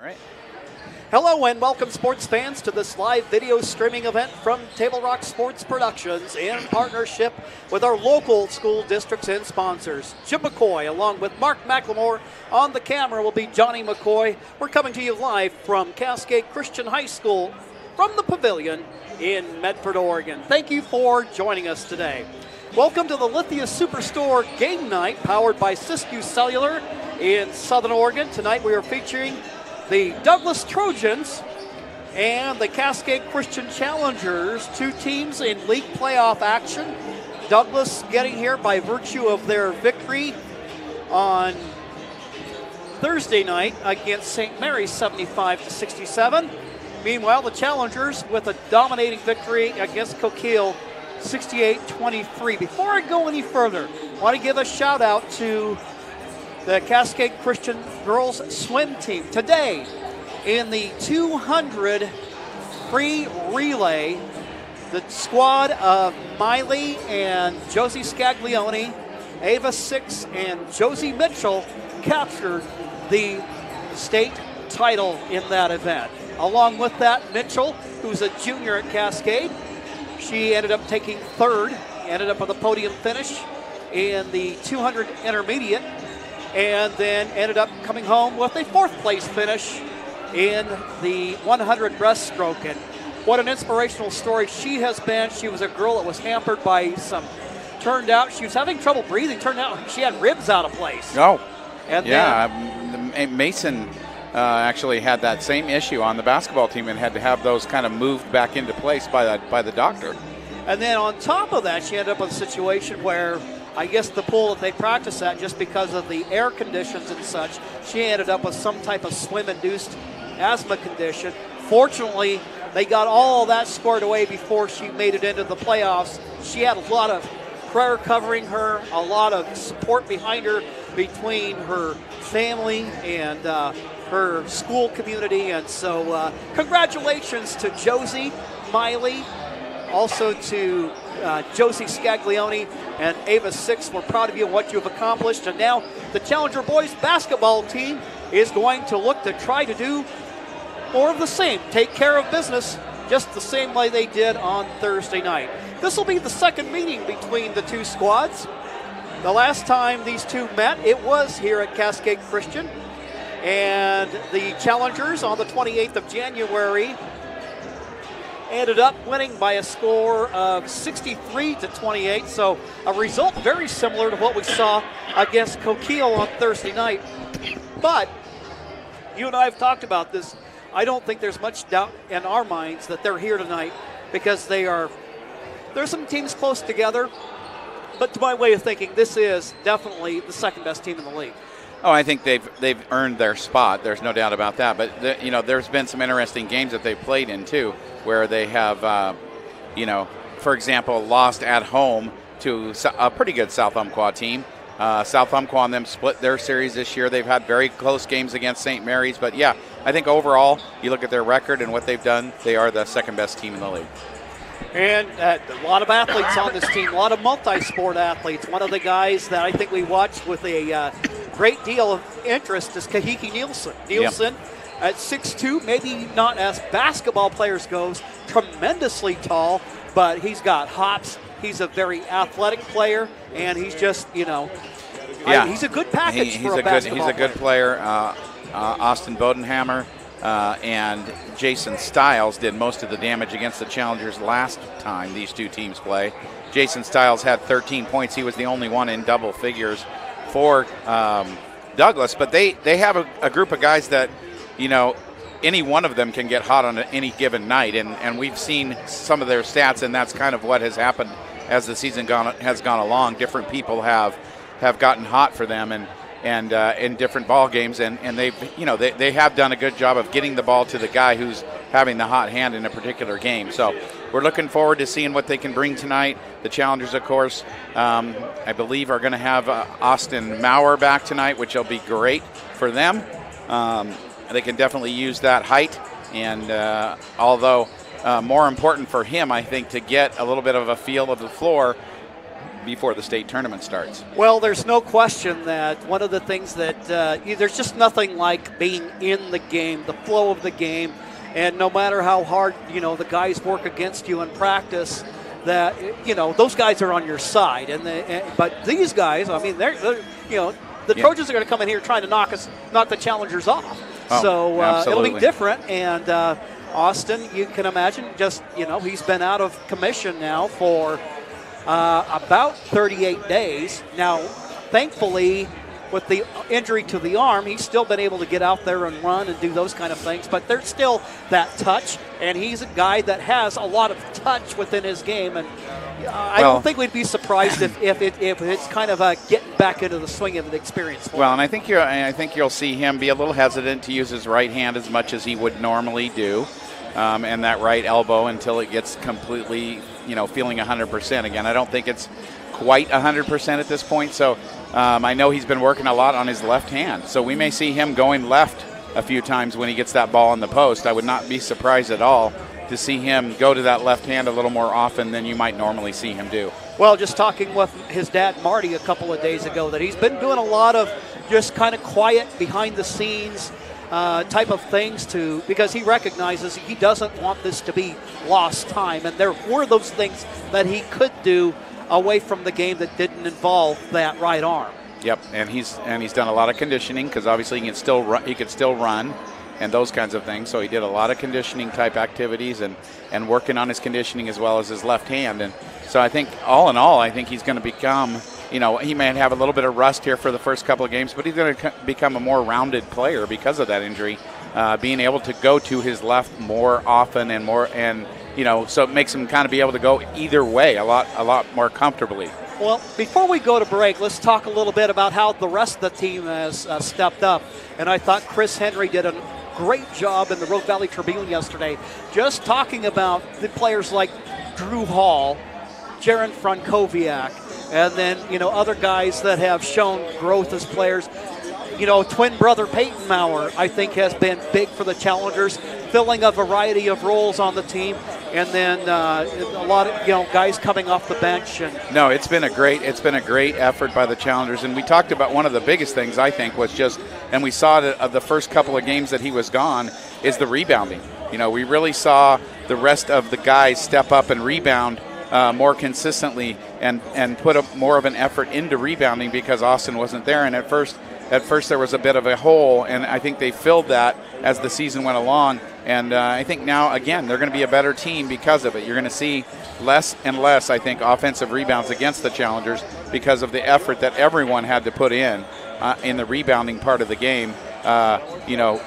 All right. Hello and welcome, sports fans, to this live video streaming event from Table Rock Sports Productions in partnership with our local school districts and sponsors. Jim McCoy, along with Mark McLemore, on the camera will be Johnny McCoy. We're coming to you live from Cascade Christian High School from the Pavilion in Medford, Oregon. Thank you for joining us today. Welcome to the Lithia Superstore Game Night, powered by Siskiyou Cellular in Southern Oregon. Tonight we are featuring the Douglas Trojans and the Cascade Christian Challengers, two teams in league playoff action. Douglas getting here by virtue of their victory on Thursday night against St. Mary's 75-67. Meanwhile, the Challengers with a dominating victory against Coquille 68-23. Before I go any further, I want to give a shout out to the Cascade Christian girls swim team. Today, in the 200 free relay, the squad of Miley and Josie Scaglione, Ava Six, and Josie Mitchell captured the state title in that event. Along with that, Mitchell, who's a junior at Cascade, she ended up taking third, ended up with a podium finish in the 200 intermediate, and then ended up coming home with a fourth place finish in the 100 breaststroke. And what an inspirational story she has been. She was a girl that was hampered by turned out she was having trouble breathing. Turned out she had ribs out of place. Oh, and yeah. Mason actually had that same issue on the basketball team and had to have those kind of moved back into place by the doctor. And then on top of that, she ended up with a situation where I guess the pool that they practice at, just because of the air conditions and such, she ended up with some type of swim-induced asthma condition. Fortunately, they got all that squared away before she made it into the playoffs. She had a lot of prayer covering her, a lot of support behind her between her family and her school community. And so congratulations to Josie, Miley, also to Josie Scaglione and Ava Six. We're proud of you and what you have accomplished. And now the Challenger boys basketball team is going to look to try to do more of the same. Take care of business just the same way they did on Thursday night. This will be the second meeting between the two squads. The last time these two met, it was here at Cascade Christian. And the Challengers on the 28th of January ended up winning by a score of 63-28. So a result very similar to what we saw against Coquille on Thursday night. But you and I have talked about this. I don't think there's much doubt in our minds that they're here tonight because there's some teams close together. But to my way of thinking, this is definitely the second best team in the league. Oh, I think they've earned their spot. There's no doubt about that. But there's been some interesting games that they've played in too, where they have, for example, lost at home to a pretty good South Umpqua team. South Umpqua and them split their series this year. They've had very close games against St. Mary's. But yeah, I think overall, you look at their record and what they've done, they are the second best team in the league. And a lot of athletes on this team, a lot of multi-sport athletes. One of the guys that I think we watched with a great deal of interest is Kahiki Nielsen. Nielsen at 6'2", maybe not as basketball players goes, tremendously tall, but he's got hops. He's a very athletic player, and he's just, he's a good package for a basketball He's a good player. Austin Bodenhammer and Jason Stiles did most of the damage against the Challengers last time these two teams play. Jason Stiles had 13 points. He was the only one in double figures for Douglas. But they have a group of guys that, any one of them can get hot on any given night. And we've seen some of their stats, and that's kind of what has happened as the season has gone along. Different people have gotten hot for them and in different ball games, and they have done a good job of getting the ball to the guy who's having the hot hand in a particular game. So we're looking forward to seeing what they can bring tonight. The Challengers, of course, I believe are going to have Austin Maurer back tonight, which will be great for them. They can definitely use that height, and although more important for him, I think, to get a little bit of a feel of the floor before the state tournament starts. Well, there's no question that one of the things that there's just nothing like being in the game, the flow of the game, and no matter how hard the guys work against you in practice, that those guys are on your side. But these guys, I mean, they're the Trojans are going to come in here trying to knock the challengers off. So it'll be different. And Austin, you can imagine, just he's been out of commission now for about 38 days. Now, thankfully, with the injury to the arm, he's still been able to get out there and run and do those kind of things. But there's still that touch, and he's a guy that has a lot of touch within his game. And I don't think we'd be surprised if it's kind of getting back into the swing of the experience. Well, and I think you'll see him be a little hesitant to use his right hand as much as he would normally do, and that right elbow until it gets completely, feeling 100% again. I don't think it's quite 100% at this point. So I know he's been working a lot on his left hand. So we may see him going left a few times when he gets that ball in the post. I would not be surprised at all to see him go to that left hand a little more often than you might normally see him do. Well, just talking with his dad, Marty, a couple of days ago, that he's been doing a lot of just kind of quiet, behind the scenes type of things because he recognizes he doesn't want this to be lost time. And there were those things that he could do away from the game that didn't involve that right arm. Yep, and he's done a lot of conditioning because obviously he could still run and those kinds of things. So he did a lot of conditioning type activities and working on his conditioning as well as his left hand. And so I think all in all, I think he's going to become, he may have a little bit of rust here for the first couple of games, but he's going to become a more rounded player because of that injury, being able to go to his left more often so it makes him kind of be able to go either way a lot more comfortably. Well, before we go to break, let's talk a little bit about how the rest of the team has stepped up. And I thought Chris Henry did a great job in the Rogue Valley Tribune yesterday, just talking about the players like Drew Hall, Jaron Frankowiak, and then, other guys that have shown growth as players. Twin brother Peyton Maurer, I think, has been big for the Challengers, filling a variety of roles on the team. And then a lot of guys coming off the bench. No, it's been a great effort by the Challengers. And we talked about one of the biggest things, I think, was just, and we saw it of the first couple of games that he was gone, is the rebounding. We really saw the rest of the guys step up and rebound more consistently and put more of an effort into rebounding because Austin wasn't there. And at first there was a bit of a hole, and I think they filled that as the season went along. And I think now, again, they're going to be a better team because of it. You're going to see less and less, I think, offensive rebounds against the Challengers because of the effort that everyone had to put in the rebounding part of the game,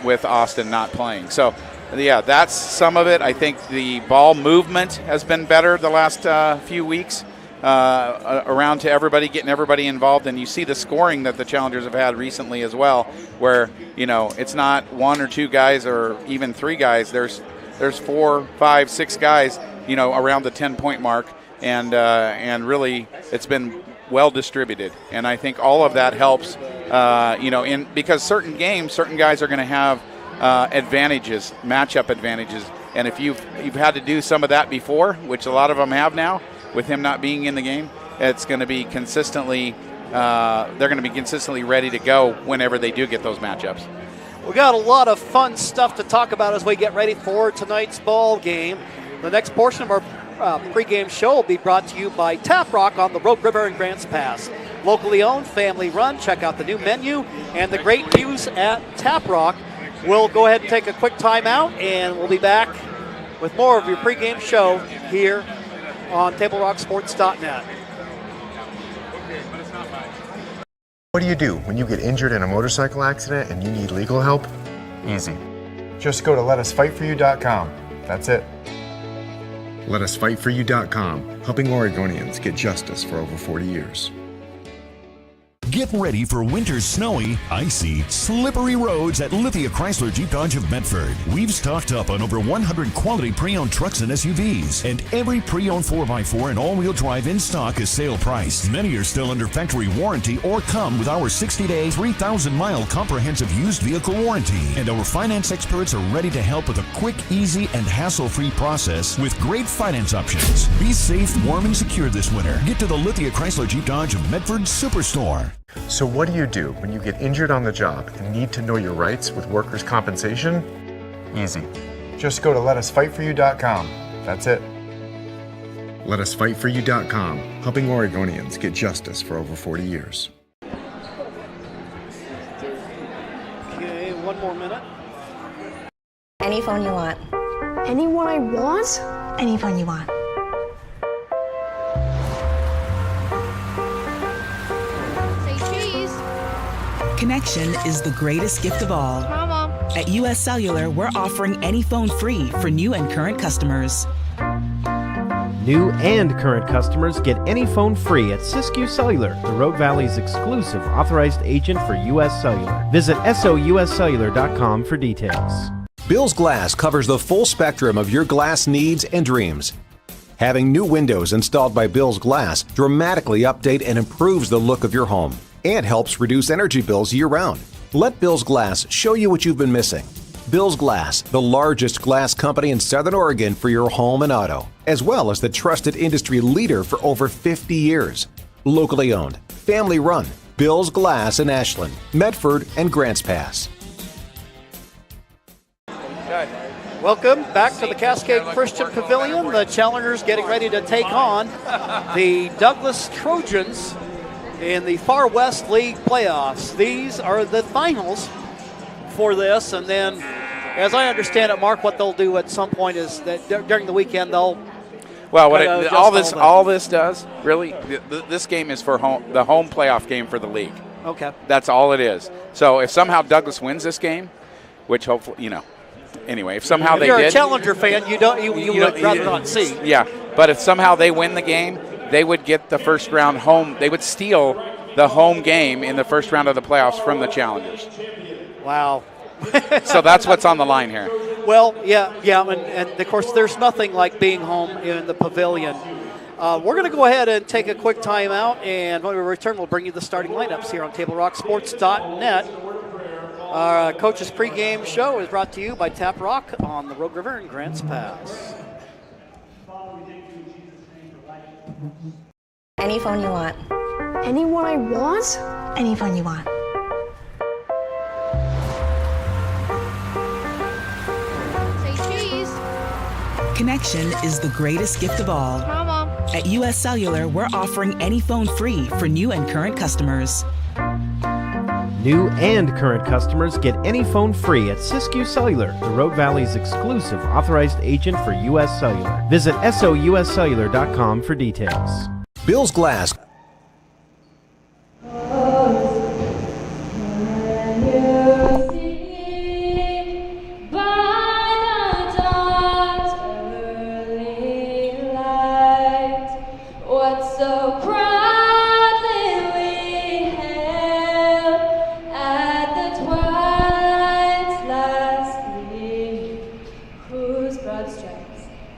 with Austin not playing. So, yeah, that's some of it. I think the ball movement has been better the last few weeks. Around to everybody, getting everybody involved, and you see the scoring that the Challengers have had recently as well, where it's not one or two guys or even three guys. There's 4, 5, 6 guys around the 10-point mark, and really it's been well distributed. And I think all of that helps, because certain games, certain guys are going to have advantages, matchup advantages, and if you've had to do some of that before, which a lot of them have now. With him not being in the game, it's going to be consistently. They're going to be consistently ready to go whenever they do get those matchups. We got a lot of fun stuff to talk about as we get ready for tonight's ball game. The next portion of our pregame show will be brought to you by Tap Rock on the Rogue River and Grants Pass. Locally owned, family run. Check out the new menu and the great views at Tap Rock. We'll go ahead and take a quick timeout, and we'll be back with more of your pregame show here on TableRockSports.net. What do you do when you get injured in a motorcycle accident and you need legal help? Easy. Just go to letusfightforyou.com. That's it. Letusfightforyou.com, helping Oregonians get justice for over 40 years. Get ready for winter's snowy, icy, slippery roads at Lithia Chrysler Jeep Dodge of Medford. We've stocked up on over 100 quality pre-owned trucks and SUVs, and every pre-owned 4x4 and all-wheel drive in stock is sale price. Many are still under factory warranty or come with our 60-day, 3,000-mile comprehensive used vehicle warranty. And our finance experts are ready to help with a quick, easy, and hassle-free process with great finance options. Be safe, warm, and secure this winter. Get to the Lithia Chrysler Jeep Dodge of Medford Superstore. So what do you do when you get injured on the job and need to know your rights with workers' compensation? Easy. Just go to letusfightforyou.com. That's it. Letusfightforyou.com, helping Oregonians get justice for over 40 years. Okay, one more minute. Any phone you want. Any one I want? Any phone you want. Connection is the greatest gift of all. Mama. At US Cellular, we're offering any phone free for new and current customers. New and current customers get any phone free at Siskiyou Cellular, the Rogue Valley's exclusive authorized agent for US Cellular. Visit souscellular.com for details. Bill's Glass covers the full spectrum of your glass needs and dreams. Having new windows installed by Bill's Glass dramatically update and improves the look of your home and helps reduce energy bills year-round. Let Bill's Glass show you what you've been missing. Bill's Glass, the largest glass company in Southern Oregon for your home and auto, as well as the trusted industry leader for over 50 years. Locally owned, family run, Bill's Glass in Ashland, Medford, and Grants Pass. Welcome back to the Cascade Christian Pavilion. The Challengers getting ready to take on the Douglas Trojans in the Far West League playoffs. These are the finals for this, and then, as I understand it, Mark, what they'll do at some point is that during the weekend they'll. Well, all this does really, this game is for the home playoff game for the league. Okay. That's all it is. So if somehow Douglas wins this game, which hopefully anyway, if somehow if you're a Challenger fan, you would rather not see. Yeah, but if somehow they win the game, they would get the first round home. They would steal the home game in the first round of the playoffs from the Challengers. Wow. So that's what's on the line here. Well, yeah, and of course there's nothing like being home in the pavilion. We're going to go ahead and take a quick timeout, and when we return, we'll bring you the starting lineups here on TableRockSports.net. Our Coach's Pregame Show is brought to you by Tap Rock on the Rogue River in Grants Pass. Any phone you want. Any one I want? Any phone you want. Say cheese. Connection is the greatest gift of all. Mama. At US Cellular, we're offering any phone free for new and current customers. New and current customers get any phone free at Siskiyou Cellular, the Rogue Valley's exclusive authorized agent for US Cellular. Visit souscellular.com for details. Bill's Glass.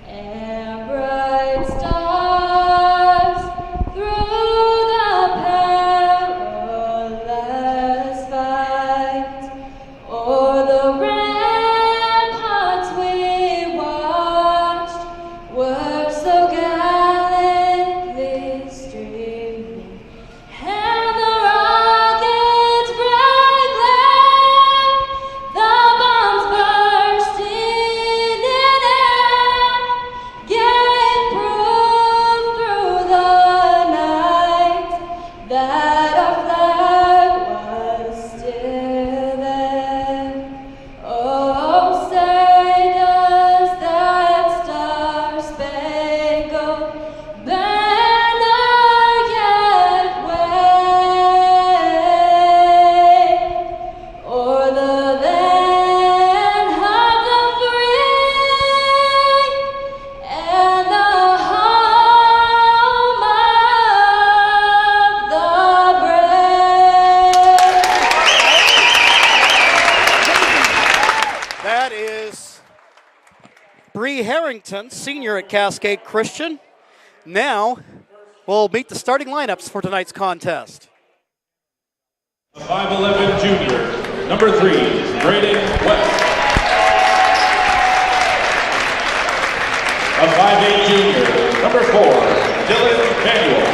And bright stars through Bree Harrington, senior at Cascade Christian. Now we'll meet the starting lineups for tonight's contest. 5'11 junior, number 3, Braden West. A 5'8 junior, number 4, Dylan Manuel.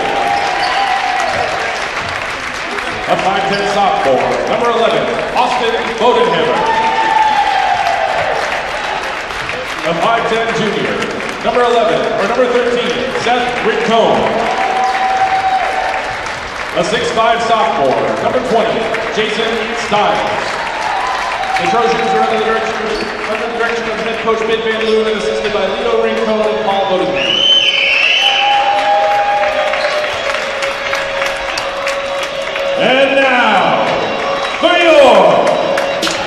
A 5'10 sophomore, number 11, Austin Bodenhammer. A 5'10 junior, number 11, or number 13, Seth Rincone. A 6'5 sophomore, number 20, Jason Stiles. The Trojans are under the direction of head coach Mid Van Loon and assisted by Leo Rincone and Paul Bodenhammer. And now, for your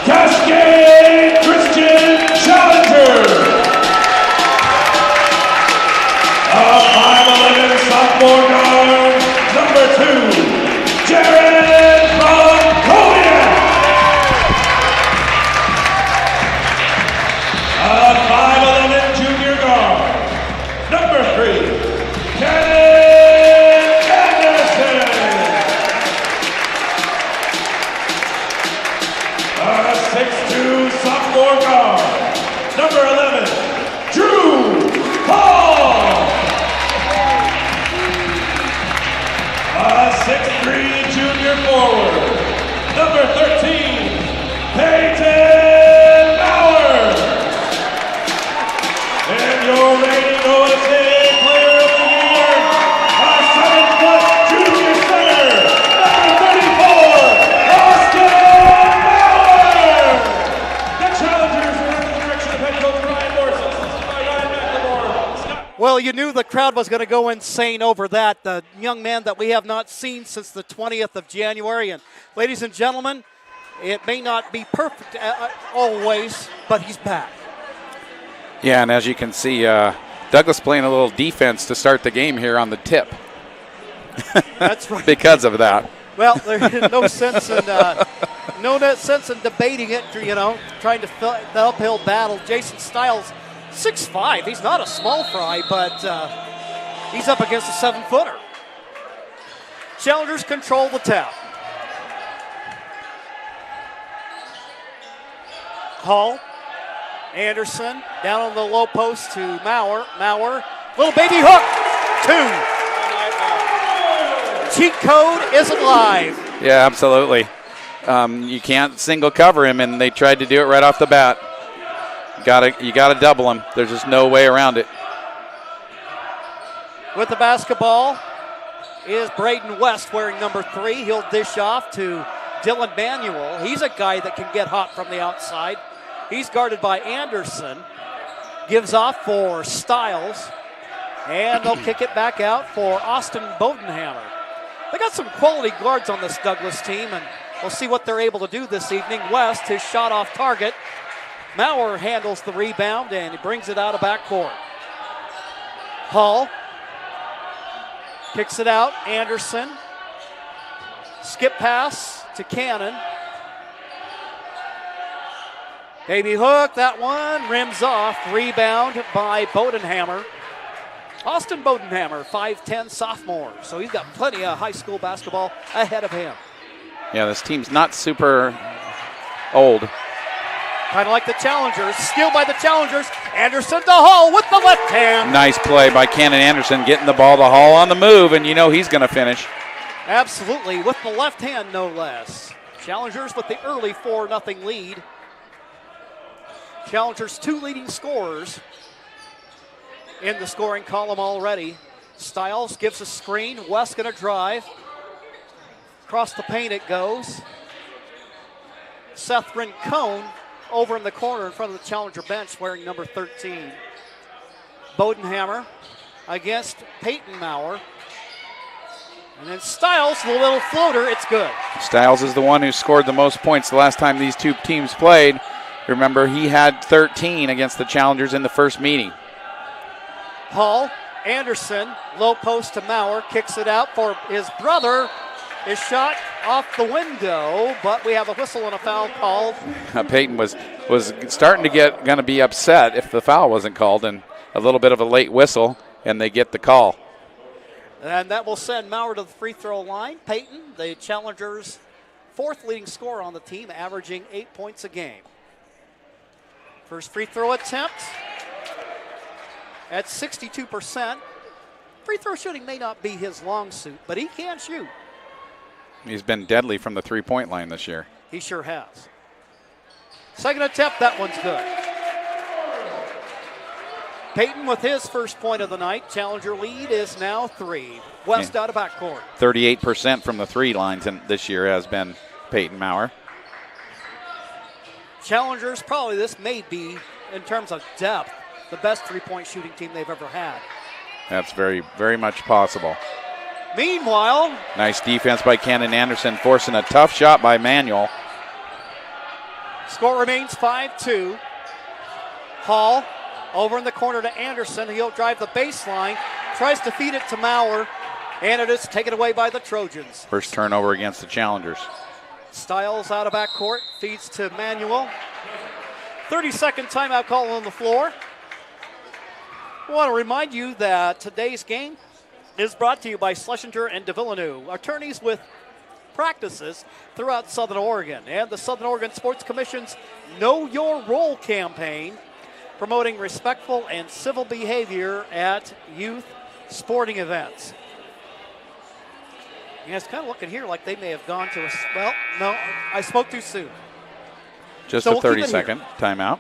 Cascade Christian Challengers, a 5'11 sophomore guard, number 2, Jared from Kodiak. A 5'11 junior guard, number 3, Cannon Anderson. A 6'2 sophomore guard, number 11, Drew Hall. A 6'3 junior forward, number 13, Peyton Bauer. And your reigning OSA Player of the Year, a 7' junior center, number 34, Austin Bauer. The challengers are under the direction of head coach Ryan Morrison, assisted by Ryan McLemore. Well, you knew the crowd was going to go insane over that. The young man that we have not seen since the 20th of January. And ladies and gentlemen, it may not be perfect always, but he's back. Yeah, and as you can see, Douglas playing a little defense to start the game here on the tip. That's right. Because of that. Well, there's no sense in debating it, trying to fill the uphill battle. Jason Stiles, 6'5". He's not a small fry, but he's up against a 7-footer. Challengers control the tap. Hall, Anderson, down on the low post to Maurer. Maurer, little baby hook, 2. Cheat code isn't live. Yeah, absolutely. You can't single cover him, and they tried to do it right off the bat. You gotta double him. There's just no way around it. With the basketball is Braden West wearing number 3. He'll dish off to Dylan Manuel. He's a guy that can get hot from the outside. He's guarded by Anderson. Gives off for Stiles. And they'll kick it back out for Austin Bodenhammer. They got some quality guards on this Douglas team, and we'll see what they're able to do this evening. West, his shot off target. Maurer handles the rebound, and he brings it out of backcourt. Hall kicks it out. Anderson. Skip pass to Cannon. Baby hook, that one rims off. Rebound by Bodenhammer. Austin Bodenhammer, 5'10 sophomore. So he's got plenty of high school basketball ahead of him. Yeah, this team's not super old. Kind of like the Challengers. Steal by the Challengers. Anderson to Hall with the left hand. Nice play by Cannon Anderson, getting the ball to Hall on the move, and you know he's going to finish. Absolutely, with the left hand, no less. Challengers with the early 4-0 lead. Challengers 2 leading scorers in the scoring column already. Stiles gives a screen. West going to drive. Across the paint it goes. Seth Rincone over in the corner in front of the Challenger bench wearing number 13. Bodenhammer against Peyton Maurer. And then Stiles, the little floater, it's good. Stiles is the one who scored the most points the last time these two teams played. Remember, he had 13 against the Challengers in the first meeting. Hall, Anderson, low post to Maurer, kicks it out for his brother, is shot off the window, but we have a whistle and a foul called. Peyton was starting to going to be upset if the foul wasn't called, and a little bit of a late whistle, and they get the call. And that will send Maurer to the free throw line. Peyton, the Challengers' fourth leading scorer on the team, averaging 8 points a game. First free throw attempt at 62%. Free throw shooting may not be his long suit, but he can shoot. He's been deadly from the three-point line this year. He sure has. Second attempt, that one's good. Peyton with his first point of the night. Challenger lead is now 3. West out of backcourt. 38% from the three lines this year has been Peyton Maurer. Challengers, probably this may be, in terms of depth, the best three-point shooting team they've ever had. That's very, very much possible. Meanwhile, nice defense by Cannon Anderson, forcing a tough shot by Manuel. Score remains 5-2. Hall over in the corner to Anderson. He'll drive the baseline, tries to feed it to Maurer, and it is taken away by the Trojans. First turnover against the Challengers. Stiles out of backcourt, feeds to Manuel. 30-second timeout call on the floor. I want to remind you that today's game is brought to you by Schlesinger and de Villeneuve, attorneys with practices throughout Southern Oregon, and the Southern Oregon Sports Commission's Know Your Role campaign, promoting respectful and civil behavior at youth sporting events. Yeah, it's kind of looking here like they may have gone to a, well, no, I spoke too soon. Just a 30-second timeout.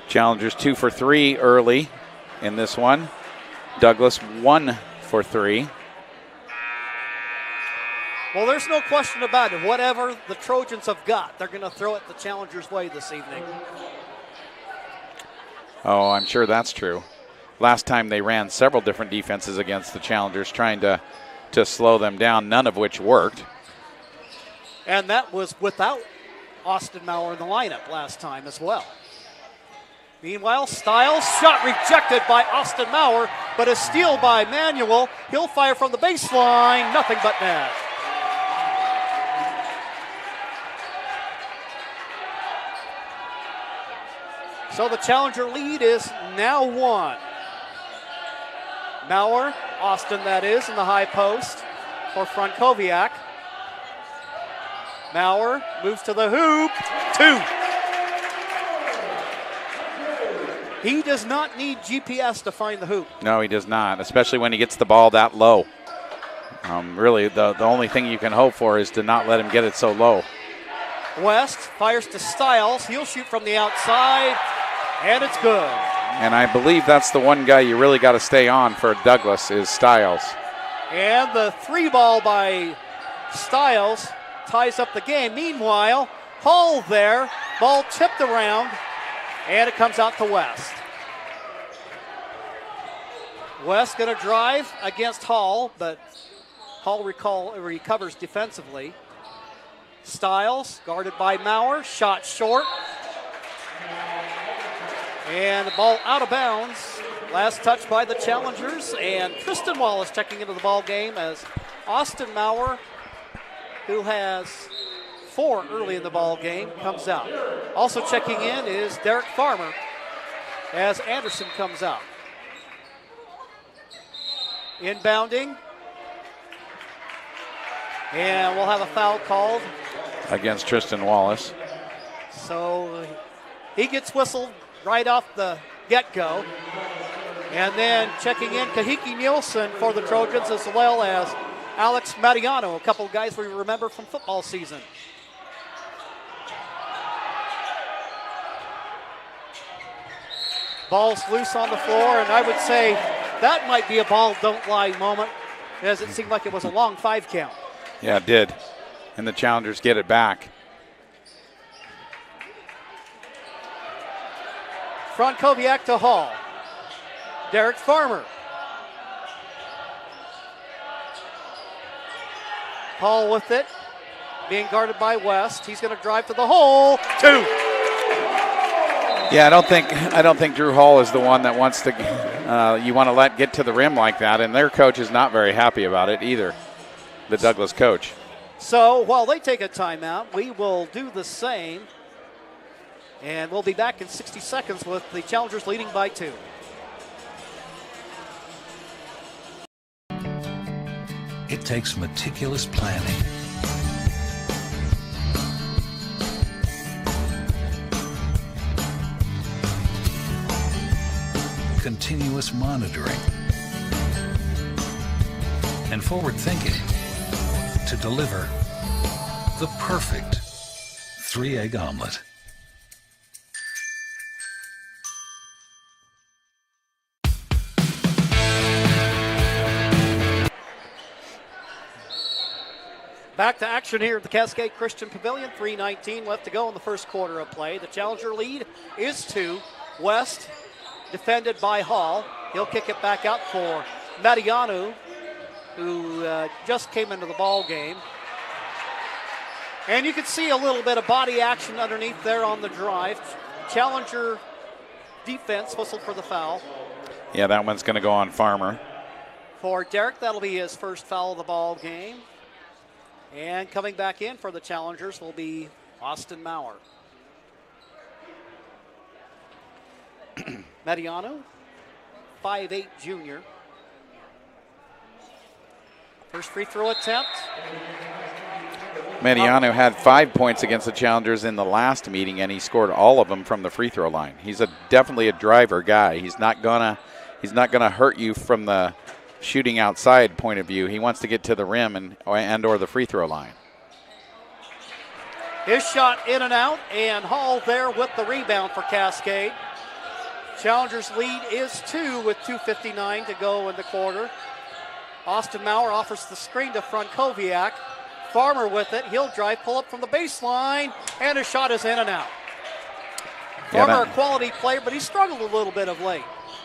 Challengers 2 for 3 early in this one. Douglas 1 for 3. Well, there's no question about it. Whatever the Trojans have got, they're going to throw it the Challengers' way this evening. Oh, I'm sure that's true. Last time they ran several different defenses against the Challengers, trying to slow them down, none of which worked. And that was without Austin Maurer in the lineup last time as well. Meanwhile, Stiles, shot rejected by Austin Maurer, but a steal by Manuel. He'll fire from the baseline, nothing but net. So the Challenger lead is now 1. Maurer, Austin that is, in the high post for Frankowiak. Maurer moves to the hoop, 2. He does not need GPS to find the hoop. No, he does not, especially when he gets the ball that low. Really, the only thing you can hope for is to not let him get it so low. West fires to Stiles. He'll shoot from the outside, and it's good. And I believe that's the one guy you really got to stay on for Douglas is Stiles. And the 3 ball by Stiles ties up the game. Meanwhile, Hall there, ball tipped around, and it comes out to West. West going to drive against Hall, but Hall recovers defensively. Stiles guarded by Maurer, shot short. And the ball out of bounds. Last touch by the Challengers, and Tristan Wallace checking into the ball game as Austin Maurer, who has 4 early in the ball game, comes out. Also checking in is Derek Farmer as Anderson comes out. Inbounding. And we'll have a foul called against Tristan Wallace. So he gets whistled right off the get-go. And then checking in Kahiki Nielsen for the Trojans, as well as Alex Mariano, a couple of guys we remember from football season. Ball's loose on the floor, and I would say that might be a ball don't lie moment, as it seemed like it was a long 5 count. Yeah, it did. And the Challengers get it back. Frankowiak to Hall. Derek Farmer. Hall with it, being guarded by West. He's going to drive to the hole. 2. Yeah, I don't think Drew Hall is the one that wants to you want to get to the rim like that, and their coach is not very happy about it either, the Douglas coach. So while they take a timeout, we will do the same. And we'll be back in 60 seconds with the Challengers leading by 2. It takes meticulous planning, continuous monitoring, and forward thinking to deliver the perfect 3-egg omelet. Back to action here at the Cascade Christian Pavilion. 3:19 left to go in the first quarter of play. The Challenger lead is 2. West defended by Hall. He'll kick it back out for Mariano, who just came into the ball game. And you can see a little bit of body action underneath there on the drive. Challenger defense whistled for the foul. Yeah, that one's going to go on Farmer. For Derek, that'll be his first foul of the ball game. And coming back in for the Challengers will be Austin Maurer. Mediano, 5'8" junior. First free throw attempt. Mediano had 5 points against the Challengers in the last meeting, and he scored all of them from the free throw line. He's definitely a driver guy. He's not gonna hurt you from the shooting outside point of view. He wants to get to the rim and or the free throw line. His shot in and out, and Hall there with the rebound for Cascade. Challengers lead is 2 with 2:59 to go in the quarter. Austin Maurer offers the screen to Frankowiak. Farmer with it. He'll drive, pull up from the baseline, and his shot is in and out. Farmer, a quality player, but he struggled a little bit of late.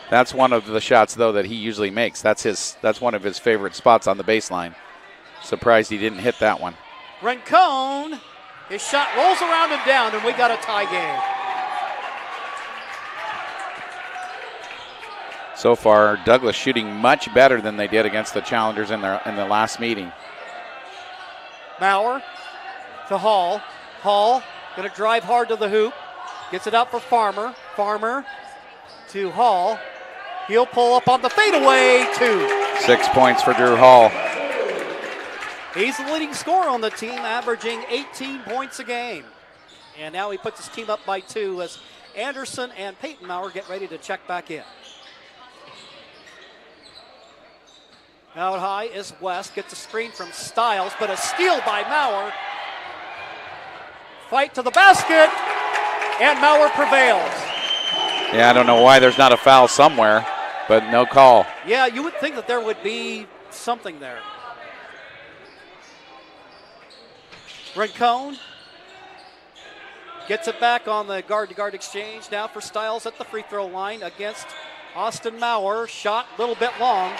That's one of the shots, though, that he usually makes. That's one of his favorite spots on the baseline. Surprised he didn't hit that one. Rincon, his shot rolls around and down, and we got a tie game. So far, Douglas shooting much better than they did against the Challengers in the last meeting. Maurer to Hall. Hall going to drive hard to the hoop. Gets it out for Farmer. Farmer to Hall. He'll pull up on the fadeaway, 2. 6 points for Drew Hall. He's the leading scorer on the team, averaging 18 points a game. And now he puts his team up by 2 as Anderson and Peyton Maurer get ready to check back in. Out high is West, gets a screen from Stiles, but a steal by Maurer. Fight to the basket, and Maurer prevails. Yeah, I don't know why there's not a foul somewhere, but no call. Yeah, you would think that there would be something there. Rincon gets it back on the guard-to-guard exchange now for Stiles at the free throw line against Austin Maurer. Shot a little bit long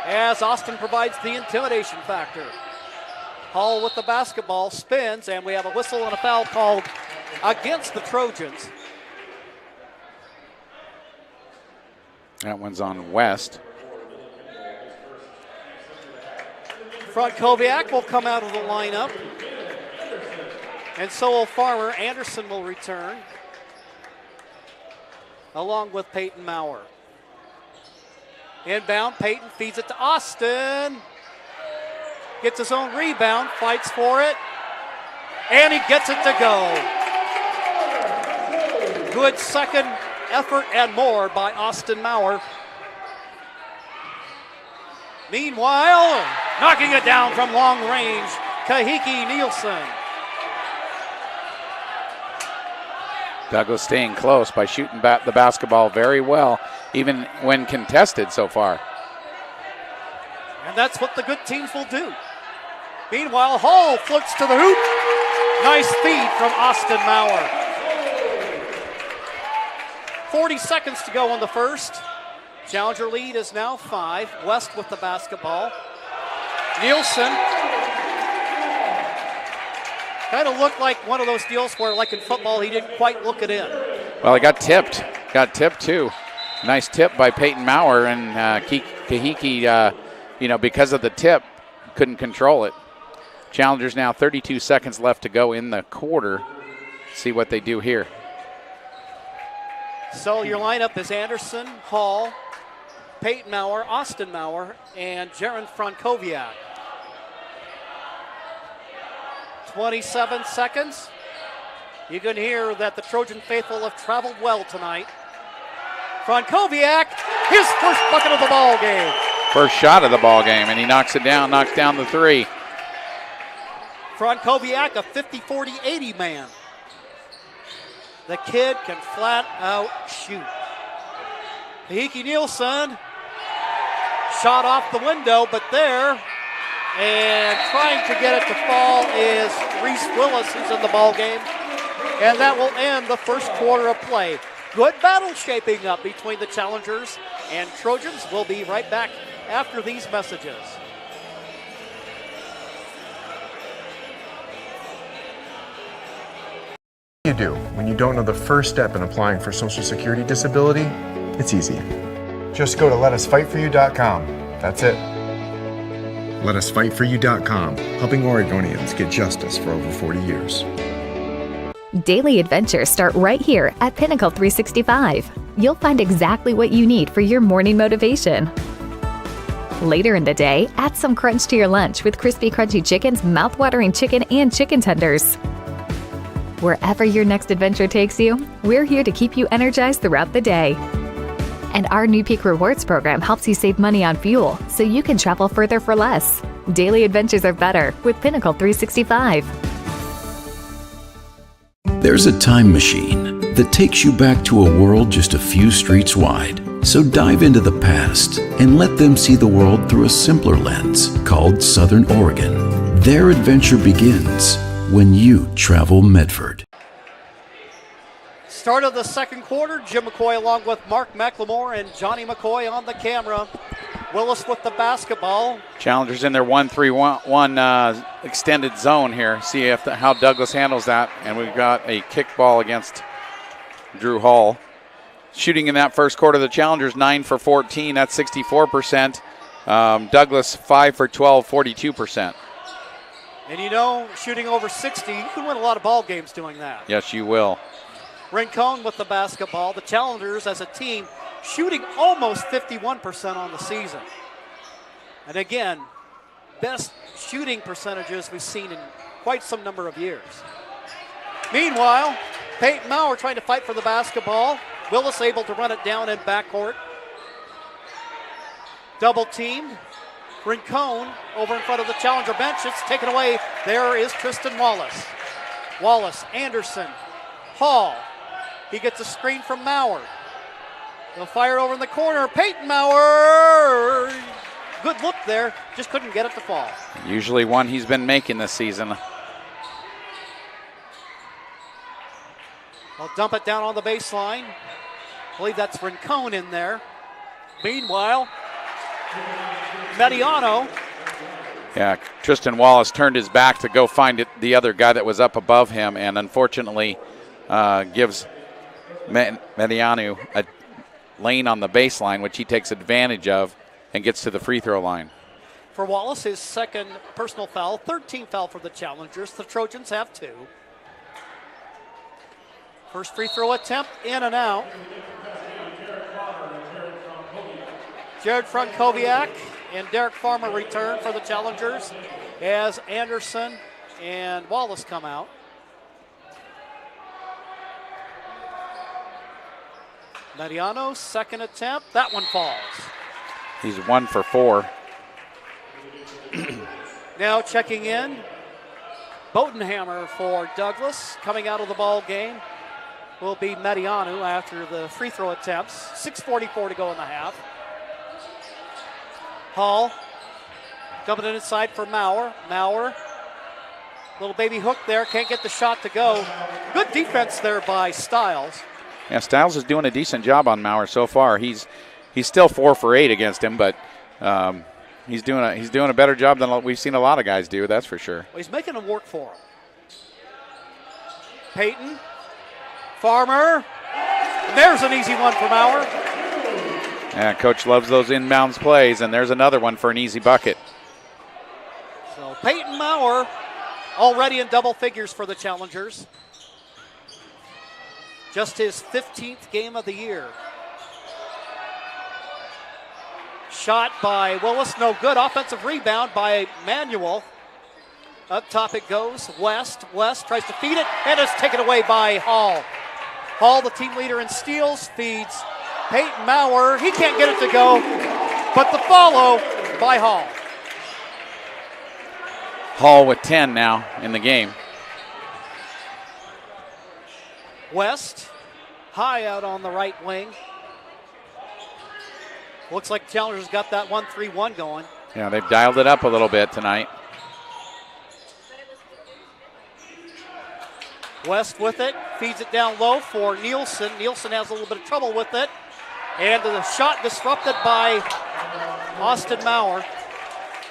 as Austin provides the intimidation factor. Hall with the basketball, spins, and we have a whistle and a foul called against the Trojans. That one's on West. Frankowiak will come out of the lineup. And so will Farmer. Anderson will return, along with Peyton Maurer. Inbound, Peyton feeds it to Austin. Gets his own rebound, fights for it, and he gets it to go. Good second effort and more by Austin Maurer. Meanwhile, knocking it down from long range, Kahiki Nielsen. Douglas staying close by shooting the basketball very well, even when contested so far. And that's what the good teams will do. Meanwhile, Hall floats to the hoop. Nice feed from Austin Maurer. 40 seconds to go in the first. Challenger lead is now 5. West with the basketball. Nielsen. Kind of looked like one of those deals where, like in football, he didn't quite look it in. Well, he got tipped. Got tipped, too. Nice tip by Peyton Maurer, and Kahiki, because of the tip, couldn't control it. Challengers now 32 seconds left to go in the quarter. See what they do here. So your lineup is Anderson, Hall, Peyton Maurer, Austin Maurer, and Jaron Frankowiak. 27 seconds. You can hear that the Trojan faithful have traveled well tonight. Frankowiak, his first bucket of the ball game. First shot of the ball game, and he knocks down the three. Frankowiak, a 50-40-80 man. The kid can flat out shoot. Kahiki Nielsen, shot off the window, but there, and trying to get it to fall is Reese Willis, who's in the ball game. And that will end the first quarter of play. Good battle shaping up between the Challengers and Trojans. We'll be right back after these messages. You do when you don't know the first step in applying for Social Security disability? It's easy. Just go to letusfightforyou.com. That's it. Letusfightforyou.com, helping Oregonians get justice for over 40 years. Daily adventures start right here at Pinnacle 365. You'll find exactly what you need for your morning motivation. Later in the day, add some crunch to your lunch with crispy, crunchy chickens, mouth-watering chicken, and chicken tenders. Wherever your next adventure takes you, we're here to keep you energized throughout the day. And our new Peak Rewards program helps you save money on fuel so you can travel further for less. Daily adventures are better with Pinnacle 365. There's a time machine that takes you back to a world just a few streets wide. So dive into the past and let them see the world through a simpler lens called Southern Oregon. Their adventure begins when you travel Medford. Start of the second quarter, Jim McCoy along with Mark McLemore and Johnny McCoy on the camera. Willis with the basketball. Challengers in their 1-3-1 extended zone here. See how Douglas handles that. And we've got a kick ball against Drew Hall. Shooting in that first quarter, the Challengers 9 for 14. That's 64%. Douglas 5 for 12, 42%. And shooting over 60, you can win a lot of ball games doing that. Yes, you will. Rincon with the basketball. The Challengers as a team shooting almost 51% on the season. And again, best shooting percentages we've seen in quite some number of years. Meanwhile, Peyton Maurer trying to fight for the basketball. Willis able to run it down in backcourt. Double teamed. Rincon over in front of the Challenger bench. It's taken away. There is Tristan Wallace. Wallace, Anderson, Hall. He gets a screen from Maurer. They'll fire it over in the corner. Peyton Maurer. Good look there. Just couldn't get it to fall. Usually one he's been making this season. I'll dump it down on the baseline. I believe that's Rincon in there. Meanwhile, Mediano. Yeah, Tristan Wallace turned his back to go find the other guy that was up above him, and unfortunately gives Mediano a lane on the baseline, which he takes advantage of and gets to the free throw line. For Wallace, his second personal foul, 13th foul for the Challengers. The Trojans have 2. First free throw attempt, in and out. Jared Frankowiak and Derek Farmer return for the Challengers as Anderson and Wallace come out. Mediano, second attempt. That one falls. He's 1 for 4. Now checking in, Bodenhammer for Douglas. Coming out of the ball game will be Mediano after the free throw attempts. 6:44 to go in the half. Hall dumping it inside for Maurer. Maurer, little baby hook there, can't get the shot to go. Good defense there by Stiles. Yeah, Stiles is doing a decent job on Maurer so far. He's still 4 for 8 against him, but he's doing a better job than we've seen a lot of guys do. That's for sure. Well, he's making him work for him. Peyton, Farmer, and there's an easy one for Maurer. Yeah, Coach loves those inbounds plays, and there's another one for an easy bucket. So Peyton Maurer already in double figures for the Challengers. Just his 15th game of the year. Shot by Willis, no good. Offensive rebound by Manuel. Up top it goes. West tries to feed it, and it's taken away by Hall. Hall, the team leader in steals, feeds Peyton Maurer. He can't get it to go, but the follow by Hall. Hall with 10 now in the game. West, high out on the right wing. Looks like the Challengers got that 1-3-1 going. Yeah, they've dialed it up a little bit tonight. West with it, feeds it down low for Nielsen. Nielsen has a little bit of trouble with it. And the shot disrupted by Austin Maurer.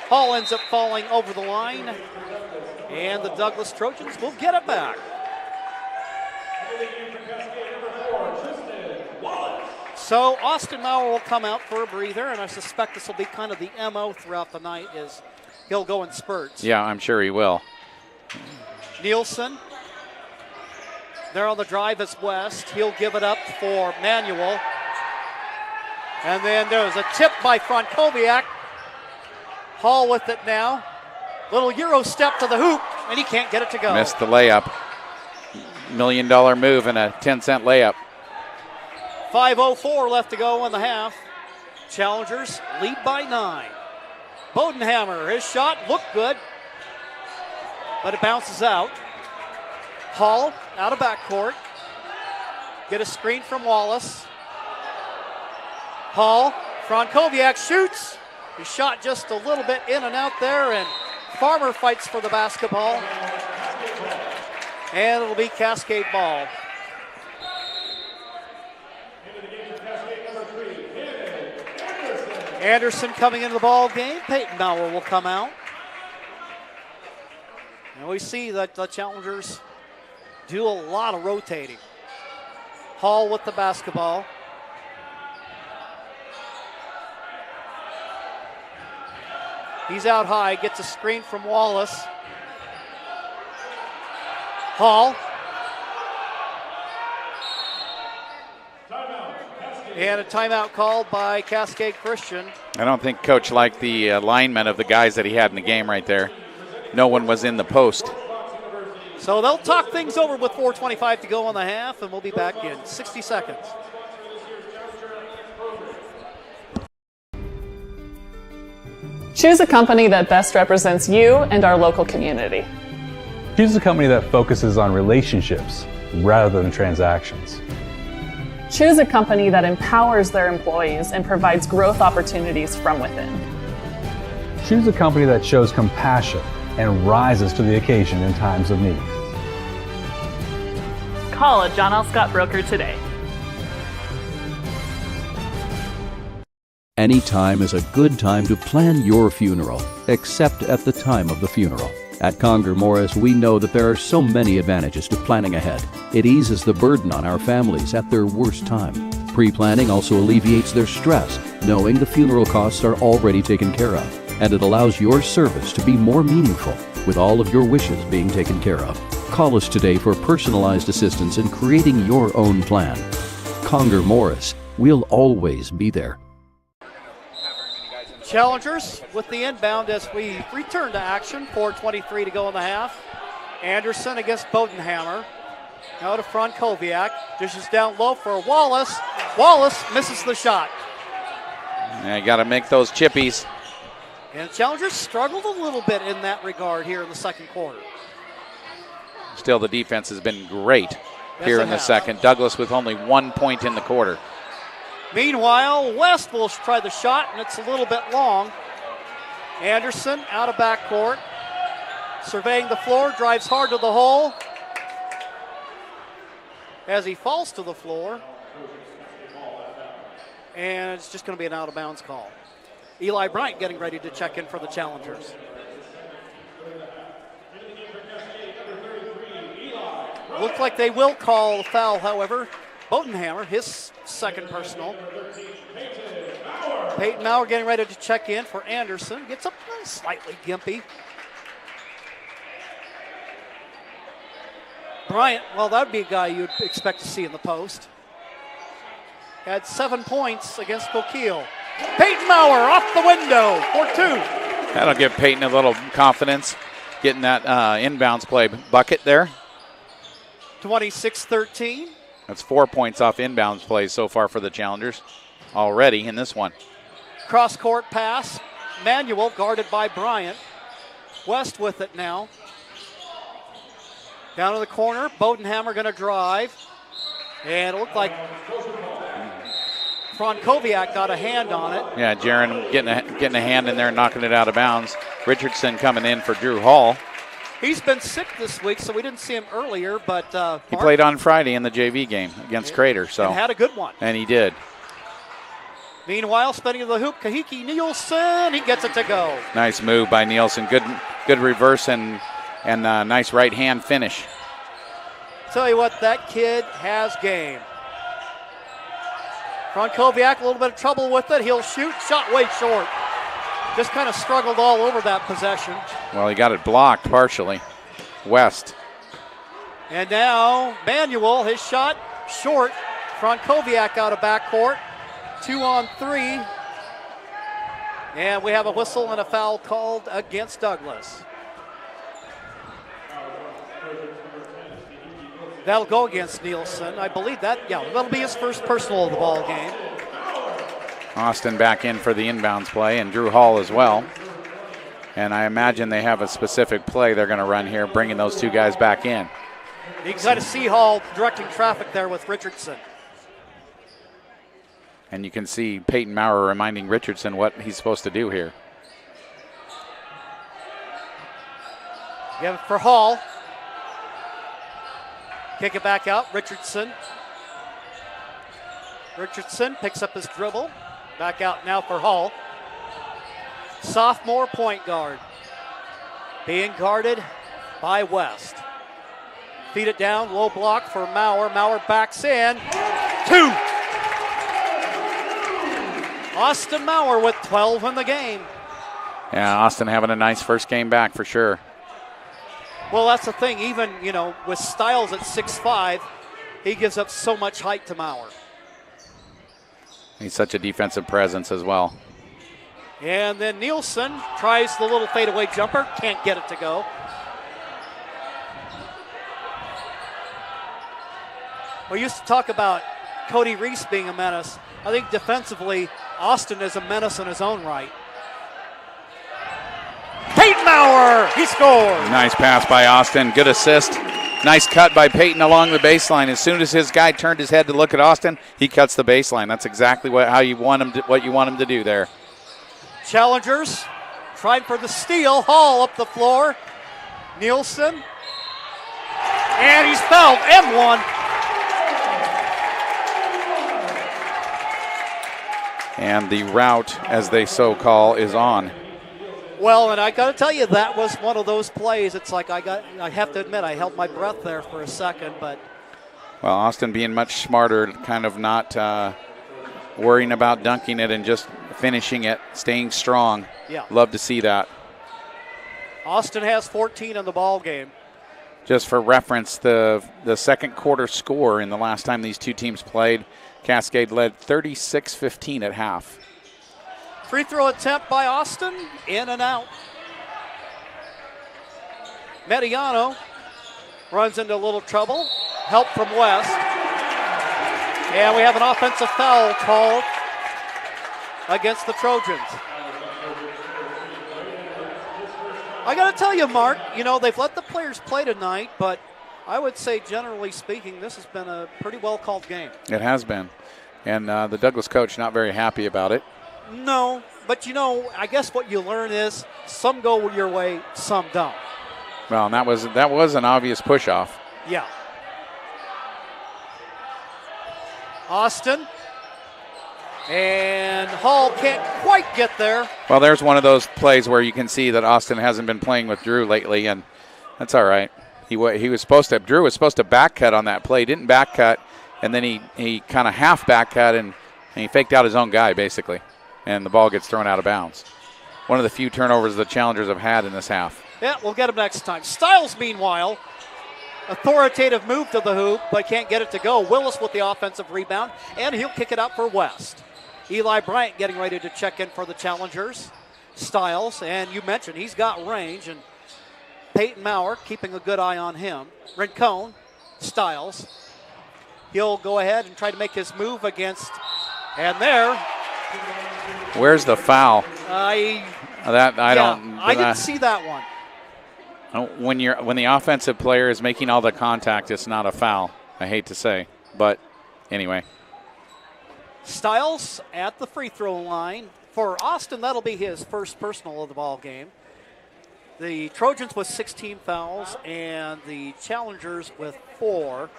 Hall ends up falling over the line. And the Douglas Trojans will get it back. So Austin Maurer will come out for a breather, and I suspect this will be kind of the MO throughout the night, is he'll go in spurts. Yeah, I'm sure he will. Nielsen, there on the drive is West. He'll give it up for Manuel. And then there's a tip by Frankowiak. Hall with it now. Little Euro step to the hoop, and he can't get it to go. Missed the layup. $1 million move and a 10-cent layup. 5:04 left to go in the half. Challengers lead by 9. Bodenhammer, his shot looked good, but it bounces out. Hall out of backcourt. Get a screen from Wallace. Hall, Frankowiak shoots. He shot just a little bit in and out there, and Farmer fights for the basketball. And it'll be Cascade ball. Anderson coming into the ball game. Peyton Maurer will come out. And we see that the Challengers do a lot of rotating. Hall with the basketball. He's out high, gets a screen from Wallace. Hall. And a timeout called by Cascade Christian. I don't think Coach liked the alignment of the guys that he had in the game right there. No one was in the post. So they'll talk things over with 4:25 to go on the half, and we'll be back in 60 seconds. Choose a company that best represents you and our local community. Choose a company that focuses on relationships rather than transactions. Choose a company that empowers their employees and provides growth opportunities from within. Choose a company that shows compassion and rises to the occasion in times of need. Call a John L. Scott broker today. Any time is a good time to plan your funeral, except at the time of the funeral. At Conger Morris, we know that there are so many advantages to planning ahead. It eases the burden on our families at their worst time. Pre-planning also alleviates their stress, knowing the funeral costs are already taken care of. And it allows your service to be more meaningful, with all of your wishes being taken care of. Call us today for personalized assistance in creating your own plan. Conger Morris, we'll always be there. Challengers with the inbound as we return to action. 4:23 to go in the half. Anderson against Bodenhammer. Now to Frankowiak. Dishes down low for Wallace. Wallace misses the shot. Yeah, you got to make those chippies. And the Challengers struggled a little bit in that regard here in the second quarter. Still, the defense has been great here in the second. Douglas with only 1 point in the quarter. Meanwhile, West will try the shot, and it's a little bit long. Anderson out of backcourt. Surveying the floor, drives hard to the hole. As he falls to the floor. And it's just going to be an out-of-bounds call. Eli Bryant getting ready to check in for the Challengers. Looks like they will call a foul, however. Bodenhammer, his second personal. Peyton Maurer getting ready to check in for Anderson. Gets up slightly gimpy. Bryant, well, that would be a guy you'd expect to see in the post. Had 7 points against Coquille. Peyton Maurer off the window for 2. That'll give Peyton a little confidence, getting that inbounds play bucket there. 26-13. That's 4 points off inbounds plays so far for the Challengers already in this one. Cross-court pass. Manuel guarded by Bryant. West with it now. Down in the corner, Bodenhammer going to drive. And it looked like Frankowiak got a hand on it. Yeah, Jaron getting a hand in there and knocking it out of bounds. Richardson coming in for Drew Hall. He's been sick this week, so we didn't see him earlier, but he played on Friday in the JV game against Crater. So and had a good one. And he did. Meanwhile, spinning to the hoop, Kahiki Nielsen, he gets it to go. Nice move by Nielsen. Good reverse and nice right hand finish. Tell you what, that kid has game. Frankowiak, a little bit of trouble with it. He'll shoot. Shot way short. Just kind of struggled all over that possession. Well, he got it blocked partially. West. And now Manuel, his shot short. Frankowiak out of backcourt. 2 on 3. And we have a whistle and a foul called against Douglas. That'll go against Nielsen. I believe that'll be his first personal of the ball game. Austin back in for the inbounds play, and Drew Hall as well. And I imagine they have a specific play they're going to run here, bringing those two guys back in. You can kind of see Hall directing traffic there with Richardson. And you can see Peyton Maurer reminding Richardson what he's supposed to do here. Give it for Hall. Kick it back out, Richardson. Richardson picks up his dribble. Back out now for Hall. Sophomore point guard. Being guarded by West. Feed it down, low block for Maurer. Maurer backs in. 2. Austin Maurer with 12 in the game. Yeah, Austin having a nice first game back for sure. Well, that's the thing. Even, with Stiles at 6'5", he gives up so much height to Maurer. He's such a defensive presence as well. And then Nielsen tries the little fadeaway jumper. Can't get it to go. We used to talk about Cody Reese being a menace. I think defensively, Austin is a menace in his own right. Peyton Maurer, he scores. Nice pass by Austin, good assist. Nice cut by Peyton along the baseline. As soon as his guy turned his head to look at Austin, he cuts the baseline. That's exactly what you want him to do there. Challengers tried for the steal. Hall up the floor. Nielsen. And he's fouled. M1. And the route, as they so call, is on. Well, and I got to tell you, that was one of those plays. It's like I have to admit, I held my breath there for a second, but. Well, Austin being much smarter, kind of not worrying about dunking it and just finishing it, staying strong. Yeah. Love to see that. Austin has 14 in the ball game. Just for reference, the second quarter score in the last time these two teams played, Cascade led 36-15 at half. Free throw attempt by Austin, in and out. Mediano runs into a little trouble. Help from West. And we have an offensive foul called against the Trojans. I got to tell you, Mark, they've let the players play tonight, but I would say, generally speaking, this has been a pretty well-called game. It has been. And the Douglas coach not very happy about it. No, but I guess what you learn is some go your way, some don't. Well, and that was an obvious push-off. Yeah. Austin. And Hall can't quite get there. Well, there's one of those plays where you can see that Austin hasn't been playing with Drew lately, and that's all right. Drew was supposed to back cut on that play, didn't back cut, and then he kind of half back cut and he faked out his own guy, basically. and the ball gets thrown out of bounds. One of the few turnovers the Challengers have had in this half. Yeah, we'll get him next time. Stiles, meanwhile, authoritative move to the hoop, but can't get it to go. Willis with the offensive rebound, and he'll kick it out for West. Eli Bryant getting ready to check in for the Challengers. Stiles, and you mentioned he's got range, and Peyton Maurer keeping a good eye on him. Rincon, Stiles. He'll go ahead and try to make his move against, and there. Where's the foul? I didn't see that one. When the offensive player is making all the contact, it's not a foul. I hate to say, but anyway. Stiles at the free throw line. For Austin, that'll be his first personal of the ball game. The Trojans with 16 fouls and the Challengers with 4.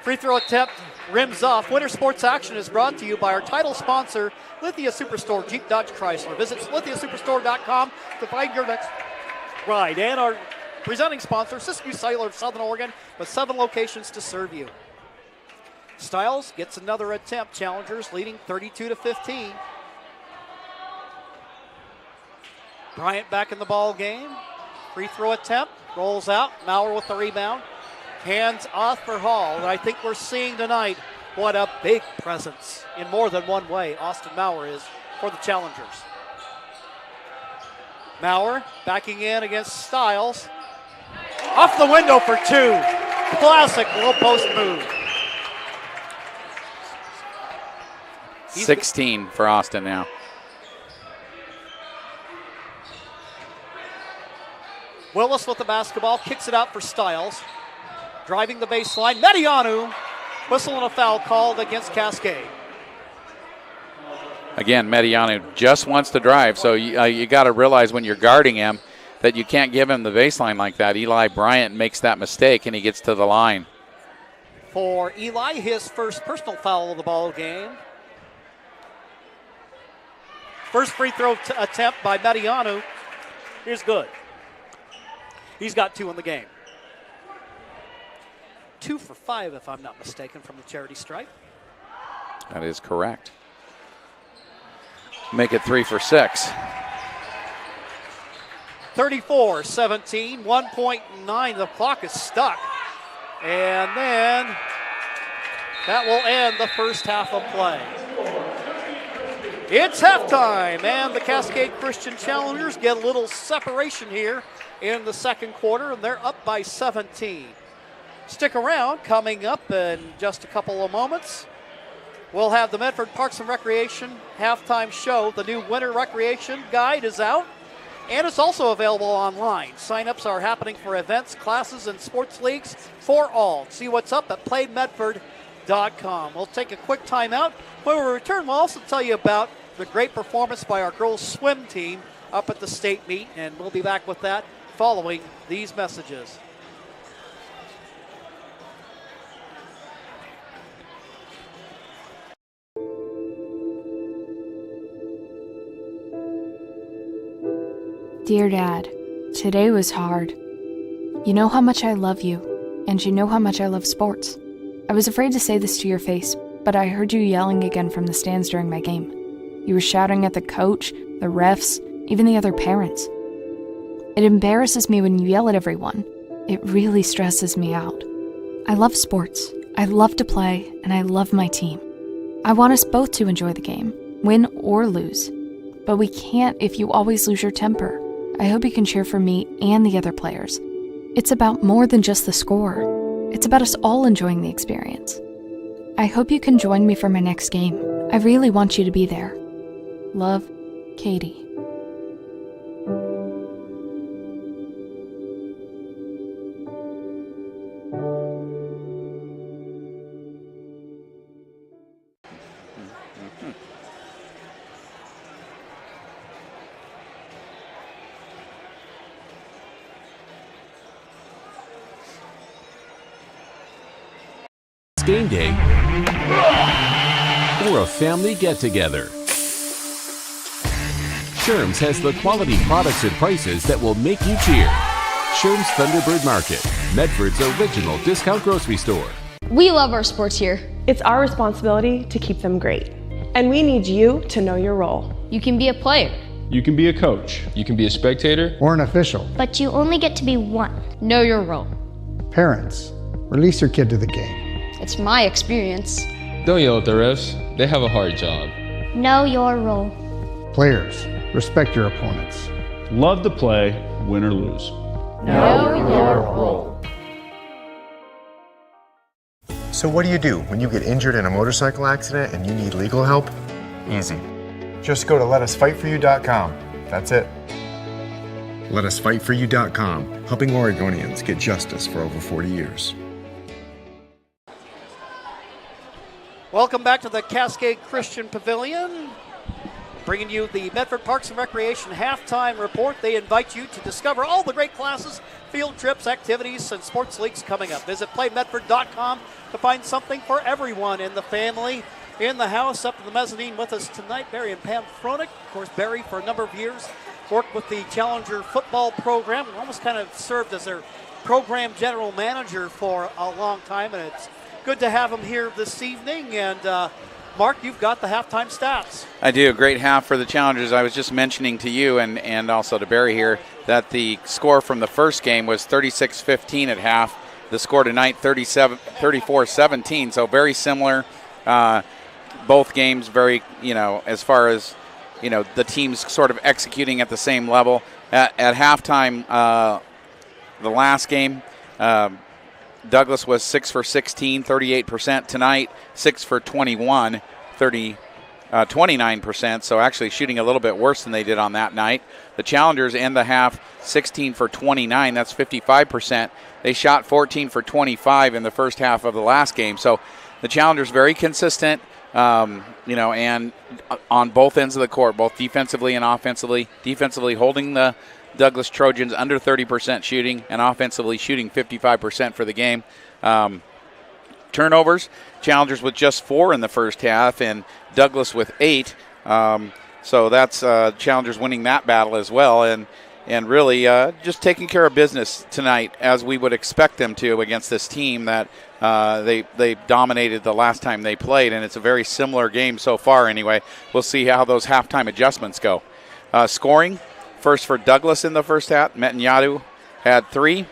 Free throw attempt rims off. Winter Sports Action is brought to you by our title sponsor, Lithia Superstore Jeep Dodge Chrysler. Visit lithiasuperstore.com to find your next ride. And our presenting sponsor, Siskiyou Cellular of Southern Oregon, with 7 locations to serve you. Stiles gets another attempt. Challengers leading 32-15. Bryant back in the ball game. Free throw attempt. Rolls out. Maurer with the rebound. Hands off for Hall. And I think we're seeing tonight what a big presence in more than one way Austin Maurer is for the Challengers. Maurer backing in against Stiles. Off the window for 2. Classic low post move. 16 for Austin now. Willis with the basketball, kicks it out for Stiles. Driving the baseline, Medianu, whistle and a foul called against Cascade. Again, Medianu just wants to drive, so you got to realize when you're guarding him that you can't give him the baseline like that. Eli Bryant makes that mistake, and he gets to the line. For Eli, his first personal foul of the ball game. First free throw attempt by Medianu is good. He's got 2 in the game. 2 for 5, if I'm not mistaken, from the charity stripe. That is correct. Make it 3 for 6. 34-17, 1.9. The clock is stuck. And then that will end the first half of play. It's halftime, and the Cascade Christian Challengers get a little separation here in the second quarter, and they're up by 17. Stick around. Coming up in just a couple of moments, we'll have the Medford Parks and Recreation halftime show. The new winter recreation guide is out, and it's also available online. Sign-ups are happening for events, classes, and sports leagues for all. See what's up at playmedford.com. We'll take a quick timeout. When we return, we'll also tell you about the great performance by our girls swim team up at the state meet, and we'll be back with that following these messages. Dear Dad, today was hard. You know how much I love you, and you know how much I love sports. I was afraid to say this to your face, but I heard you yelling again from the stands during my game. You were shouting at the coach, the refs, even the other parents. It embarrasses me when you yell at everyone. It really stresses me out. I love sports, I love to play, and I love my team. I want us both to enjoy the game, win or lose. But we can't if you always lose your temper. I hope you can cheer for me and the other players. It's about more than just the score. It's about us all enjoying the experience. I hope you can join me for my next game. I really want you to be there. Love, Katie. Game day or a family get-together. Sherm's has the quality products and prices that will make you cheer. Sherm's Thunderbird Market, Medford's original discount grocery store. We love our sports here. It's our responsibility to keep them great. And we need you to know your role. You can be a player. You can be a coach. You can be a spectator. Or an official. But you only get to be one. Know your role. Parents, release your kid to the game. It's my experience. Don't yell at the refs. They have a hard job. Know your role. Players, respect your opponents. Love to play, win or lose. Know your role. So what do when you get injured in a motorcycle accident and you need legal help? Easy. Just go to letusfightforyou.com. That's it. Letusfightforyou.com, helping Oregonians get justice for over 40 years. Welcome back to the Cascade Christian Pavilion. Bringing you the Medford Parks and Recreation halftime report. They invite you to discover all the great classes, field trips, activities, and sports leagues coming up. Visit playmedford.com to find something for everyone in the family. In the house, up to the mezzanine with us tonight, Barry and Pam Froelich. Of course, Barry, for a number of years, worked with the Challenger football program, almost kind of served as their program general manager for a long time, and it's good to have him here this evening. And Mark, you've got the halftime stats. I do. A great half for the Challengers. I was just mentioning to you and also to Barry here that the score from the first game was 36-15 at half. The score tonight, 34-17, so very similar. Both games very, as far as, the teams sort of executing at the same level. At halftime, the last game, Douglas was 6 for 16, 38%. Tonight, 6 for 21, 29%. So actually shooting a little bit worse than they did on that night. The Challengers end the half 16 for 29. That's 55%. They shot 14 for 25 in the first half of the last game. So the Challengers very consistent, and on both ends of the court, both defensively and offensively. Defensively holding the Douglas Trojans under 30% shooting, and offensively shooting 55% for the game. Turnovers, Challengers with just 4 in the first half, and Douglas with 8. So that's Challengers winning that battle as well, and really just taking care of business tonight as we would expect them to against this team that they dominated the last time they played, and it's a very similar game so far anyway. We'll see how those halftime adjustments go. Scoring. First for Douglas in the first half, Metanyadu had 3,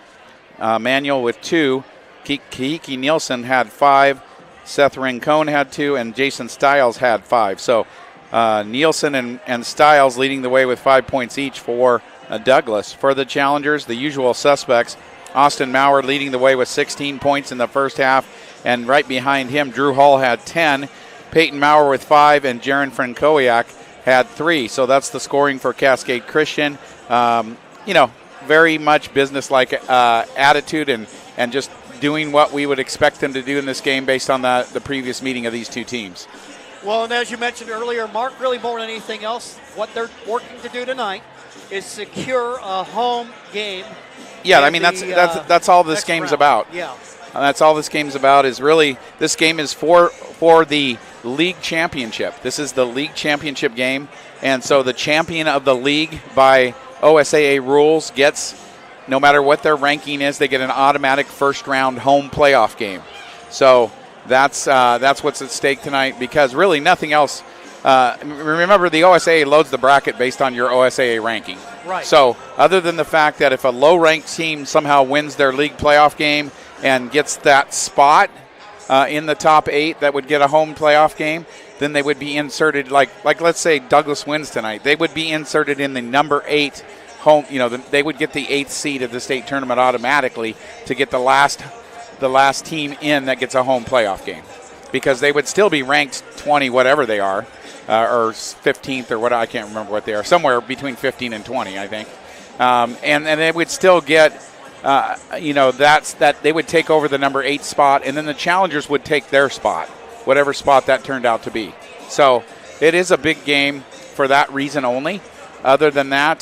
Manuel with 2, Kihiki Nielsen had 5, Seth Rincon had 2, and Jason Stiles had 5. So Nielsen and Stiles leading the way with 5 points each for Douglas. For the Challengers, the usual suspects, Austin Maurer leading the way with 16 points in the first half, and right behind him, Drew Hall had 10, Peyton Maurer with 5, and Jaron Frankowiak had 3. So that's the scoring for Cascade Christian. Very much business-like attitude and just doing what we would expect them to do in this game based on the previous meeting of these two teams. Well, and as you mentioned earlier, Mark, really more than anything else, what they're working to do tonight is secure a home game. Yeah, I mean, that's all this game's about. Yeah. That's all this game's about is really, this game is for the league championship. This is the league championship game, and so the champion of the league by OSAA rules gets, no matter what their ranking is, they get an automatic first-round home playoff game. So that's what's at stake tonight, because really nothing else. Remember, the OSAA loads the bracket based on your OSAA ranking. Right. So other than the fact that if a low-ranked team somehow wins their league playoff game and gets that spot in the top 8 that would get a home playoff game, then they would be inserted, like let's say Douglas wins tonight, they would be inserted in the number 8 home, they would get the 8th seed of the state tournament automatically to get the last team in that gets a home playoff game, because they would still be ranked 20, whatever they are, or 15th or what, I can't remember what they are, somewhere between 15 and 20, I think. And they would still get, that they would take over the number 8 spot, and then the Challengers would take their spot, whatever spot that turned out to be. So it is a big game for that reason only. Other than that,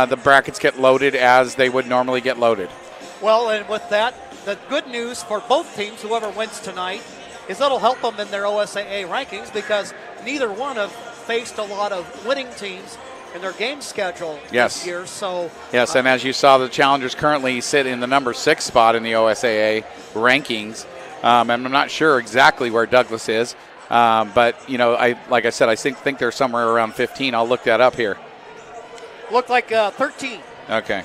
the brackets get loaded as they would normally get loaded. Well, and with that, the good news for both teams, whoever wins tonight, is that'll help them in their OSAA rankings, because neither one have faced a lot of winning teams in their game schedule this year. So yes, and as you saw, the Challengers currently sit in the number 6 spot in the OSAA rankings, And I'm not sure exactly where Douglas is, but like I said, I think they're somewhere around 15. I'll look that up here. Looked like 13. Okay,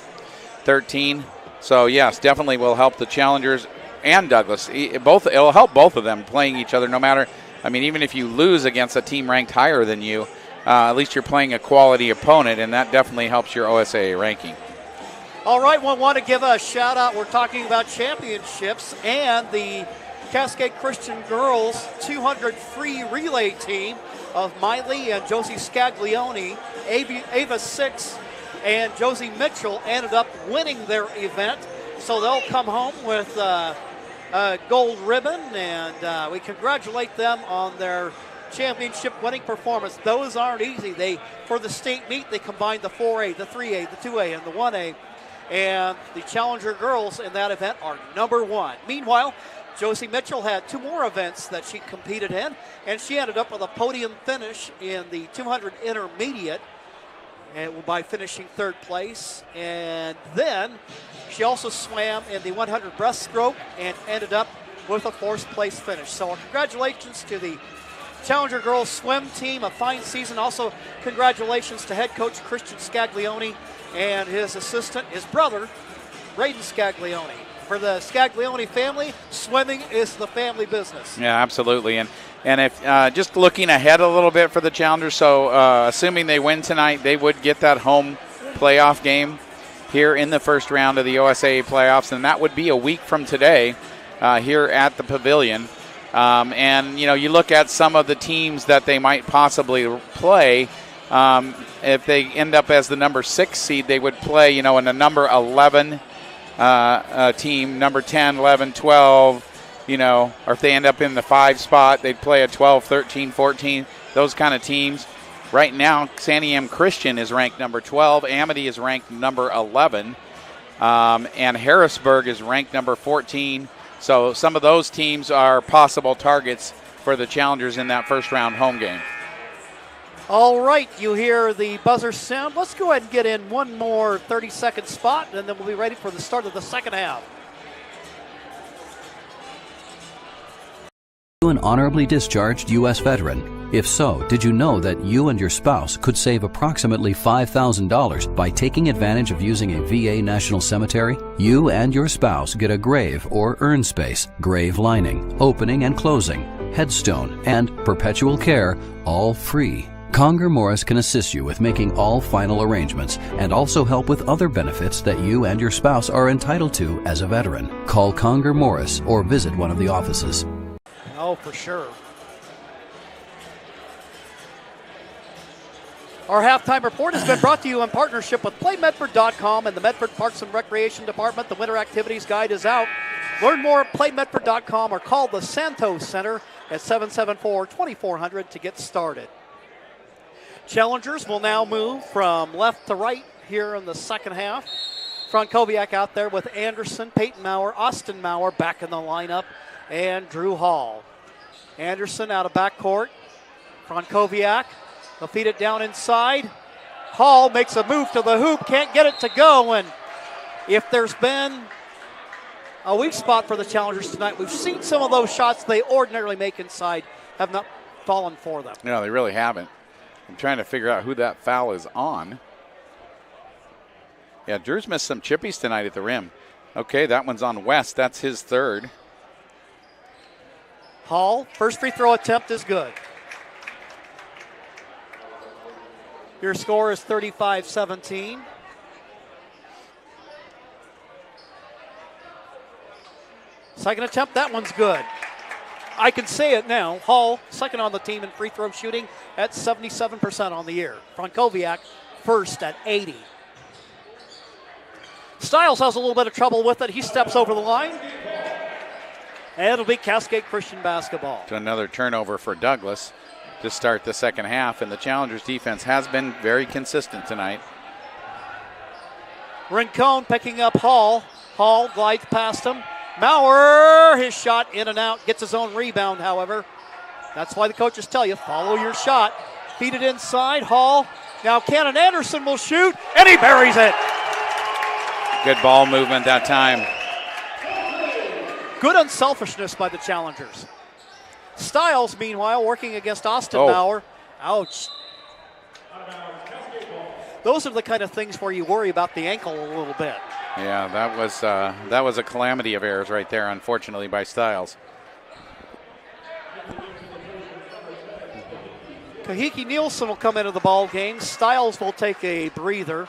13. So yes, definitely will help the Challengers and Douglas. It'll help both of them playing each other. No matter, even if you lose against a team ranked higher than you, at least you're playing a quality opponent, and that definitely helps your OSAA ranking. All right, we want to give a shout out. We're talking about championships and the Cascade Christian Girls 200 free relay team of Miley and Josie Scaglione. Ava Six and Josie Mitchell ended up winning their event, so they'll come home with a gold ribbon, and we congratulate them on their championship winning performance. Those aren't easy. For the state meet, they combined the 4A, the 3A, the 2A, and the 1A, and the Challenger girls in that event are number 1. Meanwhile, Josie Mitchell had 2 more events that she competed in, and she ended up with a podium finish in the 200 intermediate, and by finishing 3rd place. And then she also swam in the 100 breaststroke and ended up with a 4th place finish. So congratulations to the Challenger girls swim team, a fine season. Also congratulations to head coach Christian Scaglione and his assistant, his brother, Braden Scaglione. For the Scaglione family, swimming is the family business. Yeah, absolutely. And if just looking ahead a little bit for the Challengers, so assuming they win tonight, they would get that home playoff game here in the first round of the OSAA playoffs, and that would be a week from today here at the Pavilion. And, you look at some of the teams that they might possibly play. If they end up as the number 6 seed, they would play, in a number 11 team, number 10, 11, 12, or if they end up in the 5 spot, they'd play a 12, 13, 14, those kind of teams. Right now, Santiam Christian is ranked number 12, Amity is ranked number 11, and Harrisburg is ranked number 14. So some of those teams are possible targets for the Challengers in that first round home game. All right, you hear the buzzer sound. Let's go ahead and get in one more 30-second spot, and then we'll be ready for the start of the second half. Are you an honorably discharged U.S. veteran? If so, did you know that you and your spouse could save approximately $5,000 by taking advantage of using a VA National Cemetery? You and your spouse get a grave or urn space, grave lining, opening and closing, headstone, and perpetual care, all free. Conger Morris can assist you with making all final arrangements and also help with other benefits that you and your spouse are entitled to as a veteran. Call Conger Morris or visit one of the offices. Oh, for sure. Our halftime report has been brought to you in partnership with PlayMedford.com and the Medford Parks and Recreation Department. The Winter Activities Guide is out. Learn more at PlayMedford.com or call the Santos Center at 774-2400 to get started. Challengers will now move from left to right here in the second half. Frankowiak out there with Anderson, Peyton Maurer, Austin Maurer back in the lineup, and Drew Hall. Anderson out of backcourt. Frankowiak, they'll feed it down inside. Hall makes a move to the hoop, can't get it to go, and if there's been a weak spot for the Challengers tonight, we've seen some of those shots they ordinarily make inside have not fallen for them. No, they really haven't. I'm trying to figure out who that foul is on. Yeah, Drew's missed some chippies tonight at the rim. Okay, that one's on West. That's his 3rd. Hall, first free throw attempt is good. Your score is 35-17. Second attempt, that one's good. I can say it now. Hall, second on the team in free throw shooting at 77% on the year. Frankowiak, first at 80. Stiles has a little bit of trouble with it. He steps over the line. And it'll be Cascade Christian basketball. To another turnover for Douglas to start the second half, and the Challengers defense has been very consistent tonight. Rincon picking up Hall. Hall glides past him. Maurer, his shot in and out, gets his own rebound, however. That's why the coaches tell you, follow your shot. Feed it inside, Hall. Now Cannon Anderson will shoot, and he buries it. Good ball movement that time. Good unselfishness by the challengers. Stiles, meanwhile, working against Austin Maurer. Ouch. Those are the kind of things where you worry about the ankle a little bit. Yeah, that was a calamity of errors right there, unfortunately, by Stiles. Kahiki Nielsen will come into the ball game. Stiles will take a breather.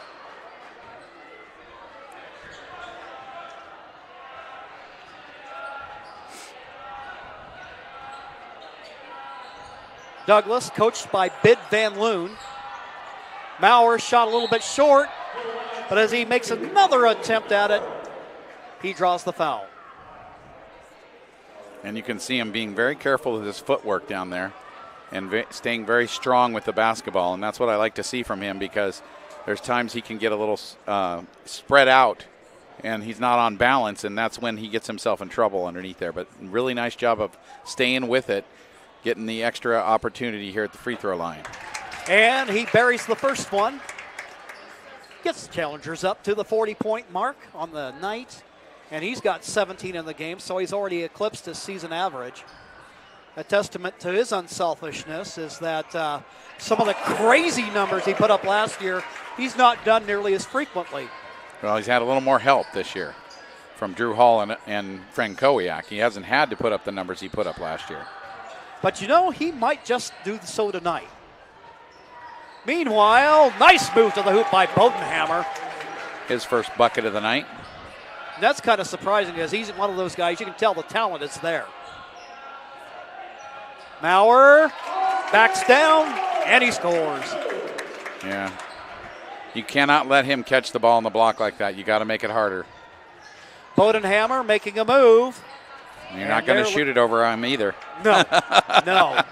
Douglas, coached by Bid Van Loon. Maurer shot a little bit short, but as he makes another attempt at it, he draws the foul. And you can see him being very careful with his footwork down there and staying very strong with the basketball. And that's what I like to see from him, because there's times he can get a little spread out and he's not on balance, and that's when he gets himself in trouble underneath there. But really nice job of staying with it, getting the extra opportunity here at the free throw line. And he buries the first one. Gets the challengers up to the 40-point mark on the night. And he's got 17 in the game, so he's already eclipsed his season average. A testament to his unselfishness is that some of the crazy numbers he put up last year, he's not done nearly as frequently. Well, he's had a little more help this year from Drew Hall and Frank Kowiak. He hasn't had to put up the numbers he put up last year. But you know, he might just do so tonight. Meanwhile, nice move to the hoop by Bodenhammer. His first bucket of the night. And that's kind of surprising, because he's one of those guys, you can tell the talent is there. Maurer backs down, and he scores. Yeah. You cannot let him catch the ball on the block like that. You got to make it harder. Bodenhammer making a move. You're not going to shoot it over him either. No, no.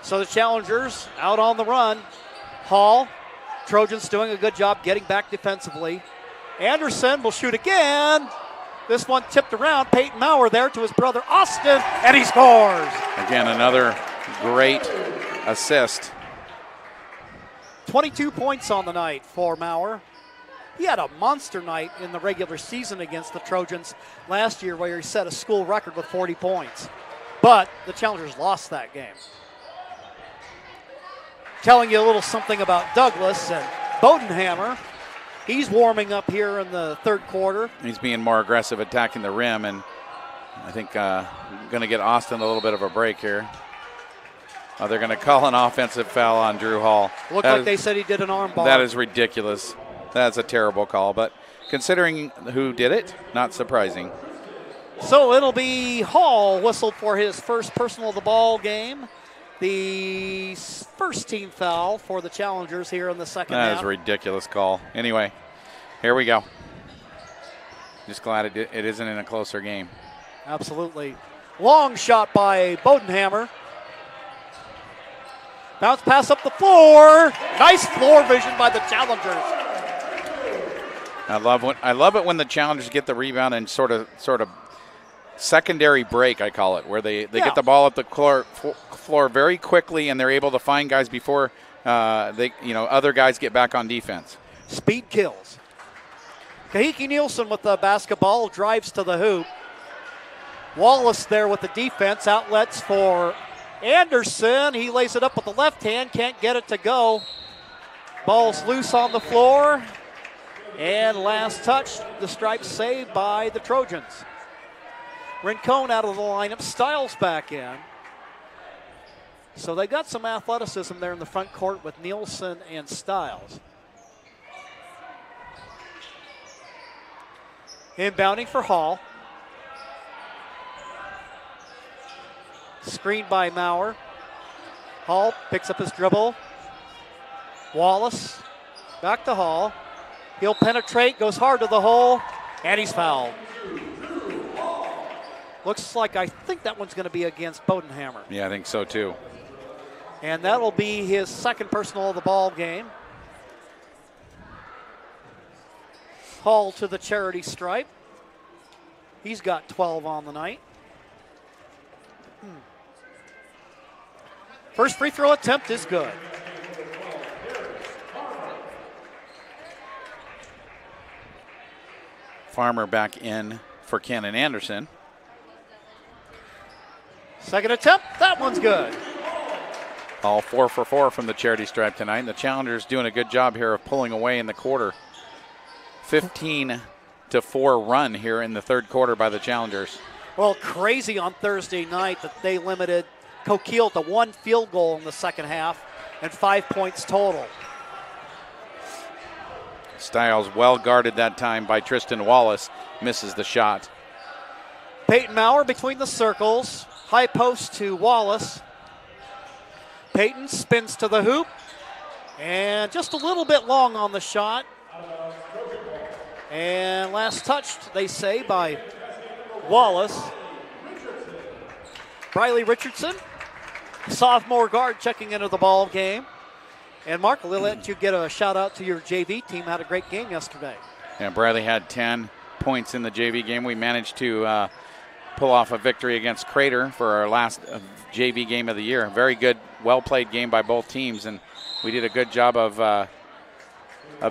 So the challengers out on the run. Hall, Trojans doing a good job getting back defensively. Anderson will shoot again. This one tipped around. Peyton Maurer there to his brother Austin, and he scores. Again, another great assist. 22 points on the night for Maurer. He had a monster night in the regular season against the Trojans last year, where he set a school record with 40 points. But the challengers lost that game. Telling you a little something about Douglas and Bodenhammer. He's warming up here in the third quarter. He's being more aggressive, attacking the rim, and I think going to get Austin a little bit of a break here. They're going to call an offensive foul on Drew Hall. Looked like they said he did an arm bar. That is ridiculous. That's a terrible call, but considering who did it, not surprising. So it'll be Hall whistled for his first personal of the ball game. The first team foul for the challengers here in the second half. That is a ridiculous call. Anyway, here we go. Just glad it isn't in a closer game. Absolutely. Long shot by Bodenhammer. Bounce pass up the floor. Nice floor vision by the challengers. I love it when the challengers get the rebound and sort of secondary break, I call it, where they get the ball at the floor very quickly, and they're able to find guys before other guys get back on defense. Speed kills. Kahiki Nielsen with the basketball, drives to the hoop. Wallace there with the defense, outlets for Anderson. He lays it up with the left hand, can't get it to go. Ball's loose on the floor. And last touch, the stripe saved by the Trojans. Rincon out of the lineup, Stiles back in. So they got some athleticism there in the front court with Nielsen and Stiles. Inbounding for Hall. Screened by Maurer. Hall picks up his dribble. Wallace back to Hall. He'll penetrate, goes hard to the hole, and he's fouled. Looks like I think that one's going to be against Bodenhammer. Yeah, I think so too. And that'll be his second personal of the ball game. Hall to the charity stripe. He's got 12 on the night. First free throw attempt is good. Farmer back in for Cannon Anderson. Second attempt, that one's good. All 4 for 4 from the charity stripe tonight. And the Challengers doing a good job here of pulling away in the quarter. 15-4 run here in the third quarter by the Challengers. Well, crazy on Thursday night that they limited Coquille to 1 field goal in the second half and 5 points total. Stiles well guarded that time by Tristan Wallace. Misses the shot. Peyton Maurer between the circles. High post to Wallace. Peyton spins to the hoop. And just a little bit long on the shot. And last touched, they say, by Wallace. Briley Richardson, sophomore guard, checking into the ball game. And Mark, we'll let you get a shout out to your JV team. Had a great game yesterday. Yeah, Briley had 10 points in the JV game. We managed to pull off a victory against Crater for our last JV game of the year. Very good, well-played game by both teams, and we did a good job of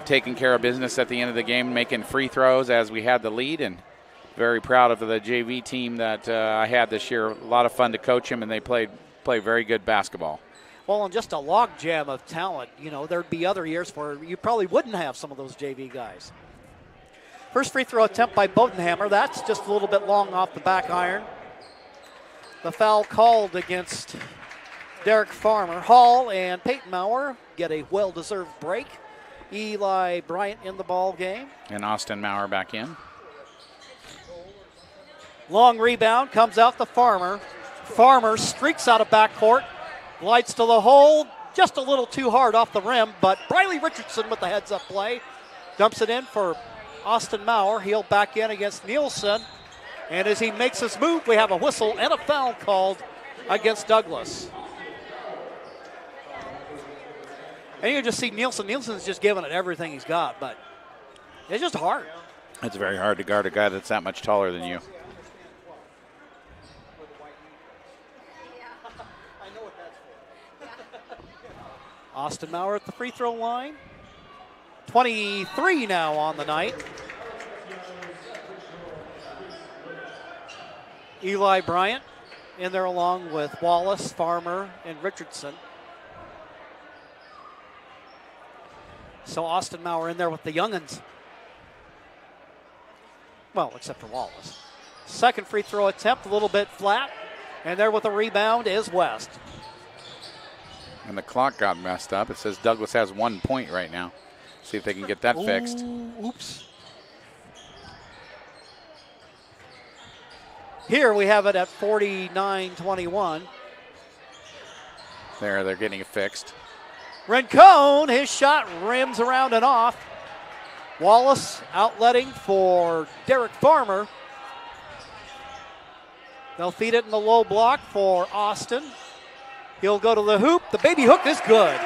taking care of business at the end of the game, making free throws as we had the lead, and very proud of the JV team that I had this year. A lot of fun to coach them, and they play very good basketball. Well, and just a logjam of talent. You know, there'd be other years where you probably wouldn't have some of those JV guys. First free throw attempt by Bodenhammer. That's just a little bit long off the back iron. The foul called against Derek Farmer. Hall and Peyton Maurer get a well-deserved break. Eli Bryant in the ball game. And Austin Maurer back in. Long rebound comes out to Farmer. Farmer streaks out of backcourt. Glides to the hole, just a little too hard off the rim, but Briley Richardson with the heads-up play. Dumps it in for Austin Maurer. He'll back in against Nielsen. And as he makes his move, we have a whistle and a foul called against Douglas. And you can just see Nielsen. Nielsen's just giving it everything he's got, but it's just hard. It's very hard to guard a guy that's that much taller than you. Austin Maurer at the free throw line. 23 now on the night. Eli Bryant in there along with Wallace, Farmer, and Richardson. So Austin Maurer in there with the young'uns. Well, except for Wallace. Second free throw attempt, a little bit flat. And there with a rebound is West. And the clock got messed up. It says Douglas has 1 point right now. See if they can get that fixed. Oops. Here we have it at 49-21. There, they're getting it fixed. Rincon, his shot rims around and off. Wallace outletting for Derek Farmer. They'll feed it in the low block for Austin. He'll go to the hoop. The baby hook is good.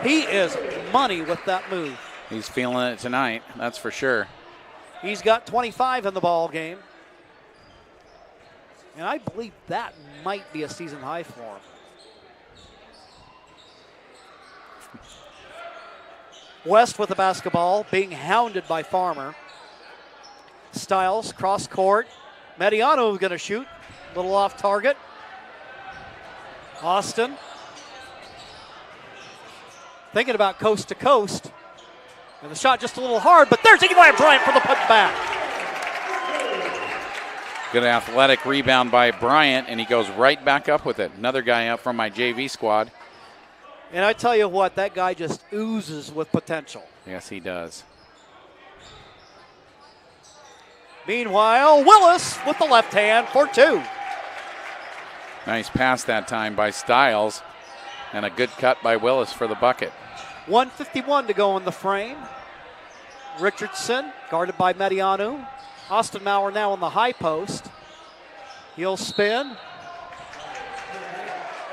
He is money with that move. He's feeling it tonight, that's for sure. He's got 25 in the ball game. And I believe that might be a season high for him. West with the basketball, being hounded by Farmer. Stiles, cross court. Mediano going to shoot. A little off target. Austin. Thinking about coast to coast. And the shot just a little hard, but there's Eli Bryant for the putback. Good athletic rebound by Bryant, and he goes right back up with it. Another guy up from my JV squad. And I tell you what, that guy just oozes with potential. Yes, he does. Meanwhile, Willis with the left hand for two. Nice pass that time by Stiles, and a good cut by Willis for the bucket. 1:51 to go in the frame. Richardson guarded by Mediano. Austin Maurer now on the high post. He'll spin.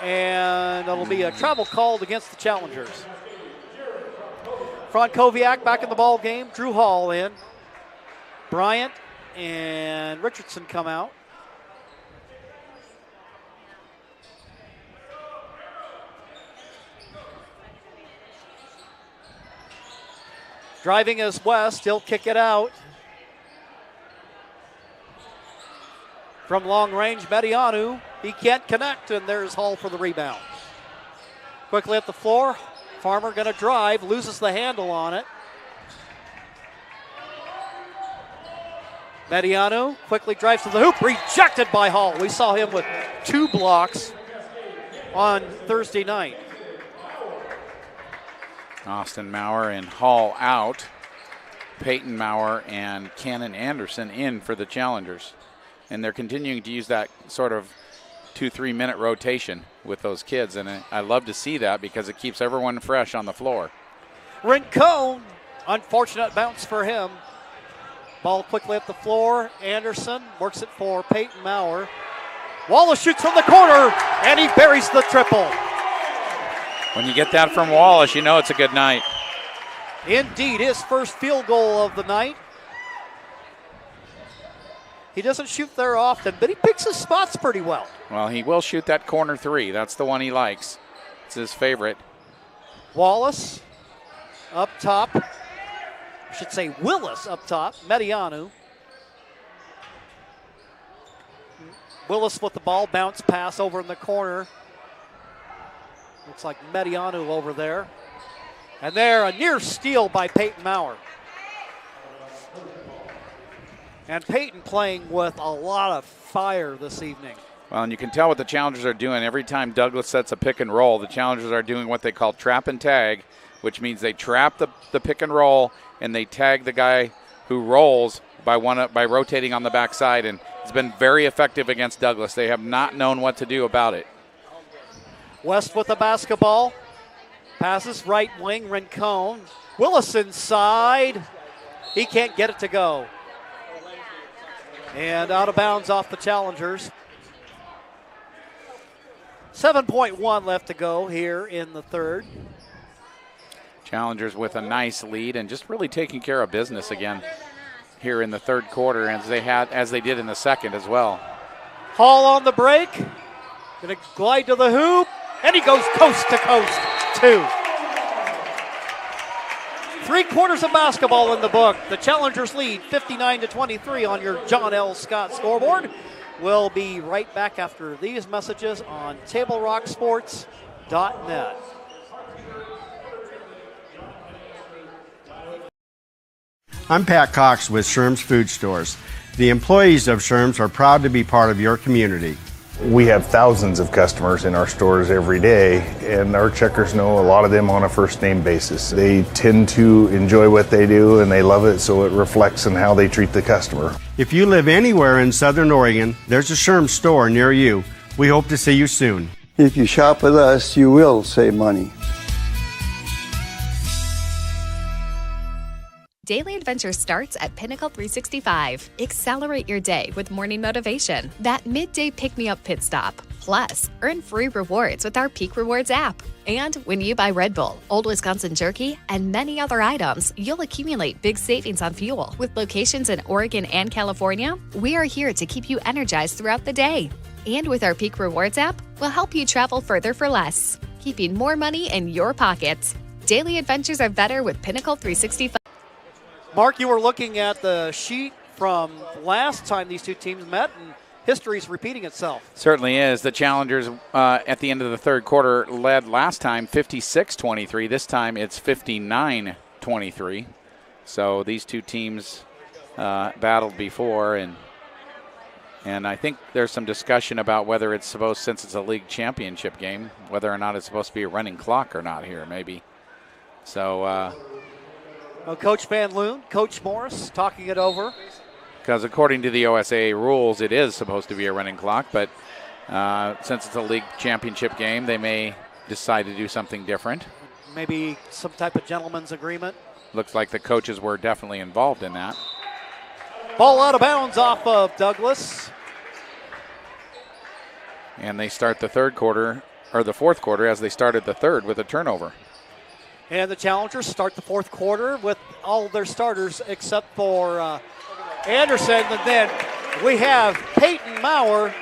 And it'll be a travel called against the Challengers. Frankowiak back in the ball game. Drew Hall in. Bryant and Richardson come out. Driving is West. He'll kick it out. From long range, Mediano He can't connect, and there's Hall for the rebound. Quickly up the floor. Farmer going to drive, loses the handle on it. Mediano quickly drives to the hoop, rejected by Hall. We saw him with 2 blocks on Thursday night. Austin Maurer and Hall out. Peyton Maurer and Cannon Anderson in for the Challengers. And they're continuing to use that sort of 2-3 minute rotation with those kids. And I love to see that because it keeps everyone fresh on the floor. Rincon, unfortunate bounce for him. Ball quickly up the floor. Anderson works it for Peyton Maurer. Wallace shoots from the corner, and he buries the triple. When you get that from Wallace, you know it's a good night. Indeed, his first field goal of the night. He doesn't shoot there often, but he picks his spots pretty well. Well, he will shoot that corner 3. That's the one he likes. It's his favorite. Wallace up top. I should say Willis up top. Mediano. Willis with the ball, bounce pass over in the corner. Looks like Mediano over there. And there, a near steal by Peyton Maurer. And Peyton playing with a lot of fire this evening. Well, and you can tell what the Challengers are doing. Every time Douglas sets a pick and roll, the Challengers are doing what they call trap and tag, which means they trap the pick and roll and they tag the guy who rolls by rotating on the backside. And it's been very effective against Douglas. They have not known what to do about it. West with the basketball. Passes right wing, Rincon. Willis inside. He can't get it to go. And out of bounds off the Challengers. 7.1 left to go here in the third. Challengers with a nice lead and just really taking care of business again here in the third quarter as they did in the second as well. Hall on the break. Going to glide to the hoop. And he goes coast to coast, 2. 3 quarters of basketball in the book. The Challengers lead 59-23 on your John L. Scott scoreboard. We'll be right back after these messages on TableRockSports.net. I'm Pat Cox with Sherm's Food Stores. The employees of Sherm's are proud to be part of your community. We have thousands of customers in our stores every day, and our checkers know a lot of them on a first name basis. They tend to enjoy what they do and they love it, so it reflects in how they treat the customer. If you live anywhere in Southern Oregon, there's a Sherm's store near you. We hope to see you soon. If you shop with us, you will save money. Daily Adventure starts at Pinnacle 365. Accelerate your day with morning motivation, that midday pick-me-up pit stop. Plus, earn free rewards with our Peak Rewards app. And when you buy Red Bull, Old Wisconsin Jerky, and many other items, you'll accumulate big savings on fuel. With locations in Oregon and California, we are here to keep you energized throughout the day. And with our Peak Rewards app, we'll help you travel further for less, keeping more money in your pockets. Daily adventures are better with Pinnacle 365. Mark, you were looking at the sheet from last time these two teams met, and history's repeating itself. Certainly is. The Challengers at the end of the third quarter led last time 56-23. This time it's 59-23. So these two teams battled before, and I think there's some discussion about whether it's supposed, since it's a league championship game, whether or not it's supposed to be a running clock or not here, maybe. So Coach Van Loon, Coach Morris talking it over. Because according to the OSAA rules, it is supposed to be a running clock, but since it's a league championship game, they may decide to do something different. Maybe some type of gentleman's agreement. Looks like the coaches were definitely involved in that. Ball out of bounds off of Douglas. And they start the third quarter, or the fourth quarter, as they started the third with a turnover. And the Challengers start the fourth quarter with all their starters except for Anderson. And then we have Peyton Maurer.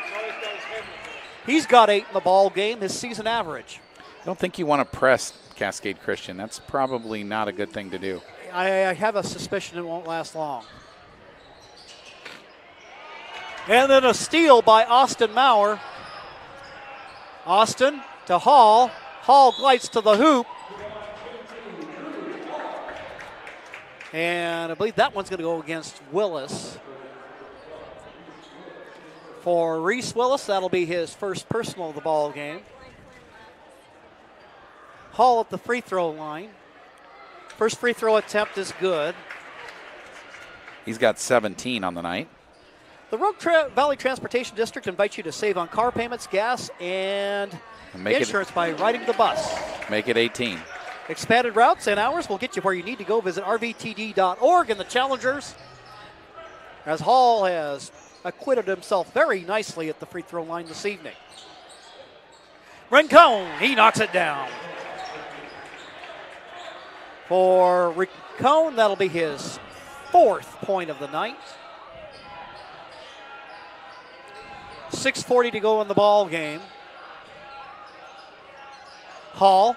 He's got 8 in the ball game, his season average. I don't think you want to press Cascade Christian. That's probably not a good thing to do. I have a suspicion it won't last long. And then a steal by Austin Maurer. Austin to Hall. Hall glides to the hoop. And I believe that one's going to go against Willis. For Reese Willis, that'll be his first personal of the ball game. Hall at the free throw line. First free throw attempt is good. He's got 17 on the night. The Rogue Valley Transportation District invites you to save on car payments, gas, and insurance by riding the bus. Make it 18. Expanded routes and hours will get you where you need to go. Visit rvtd.org. And the challengers, as Hall has acquitted himself very nicely at the free throw line this evening. Rincon, he knocks it down. For Rincon, that'll be his 4th point of the night. 6:40 to go in the ball game. Hall.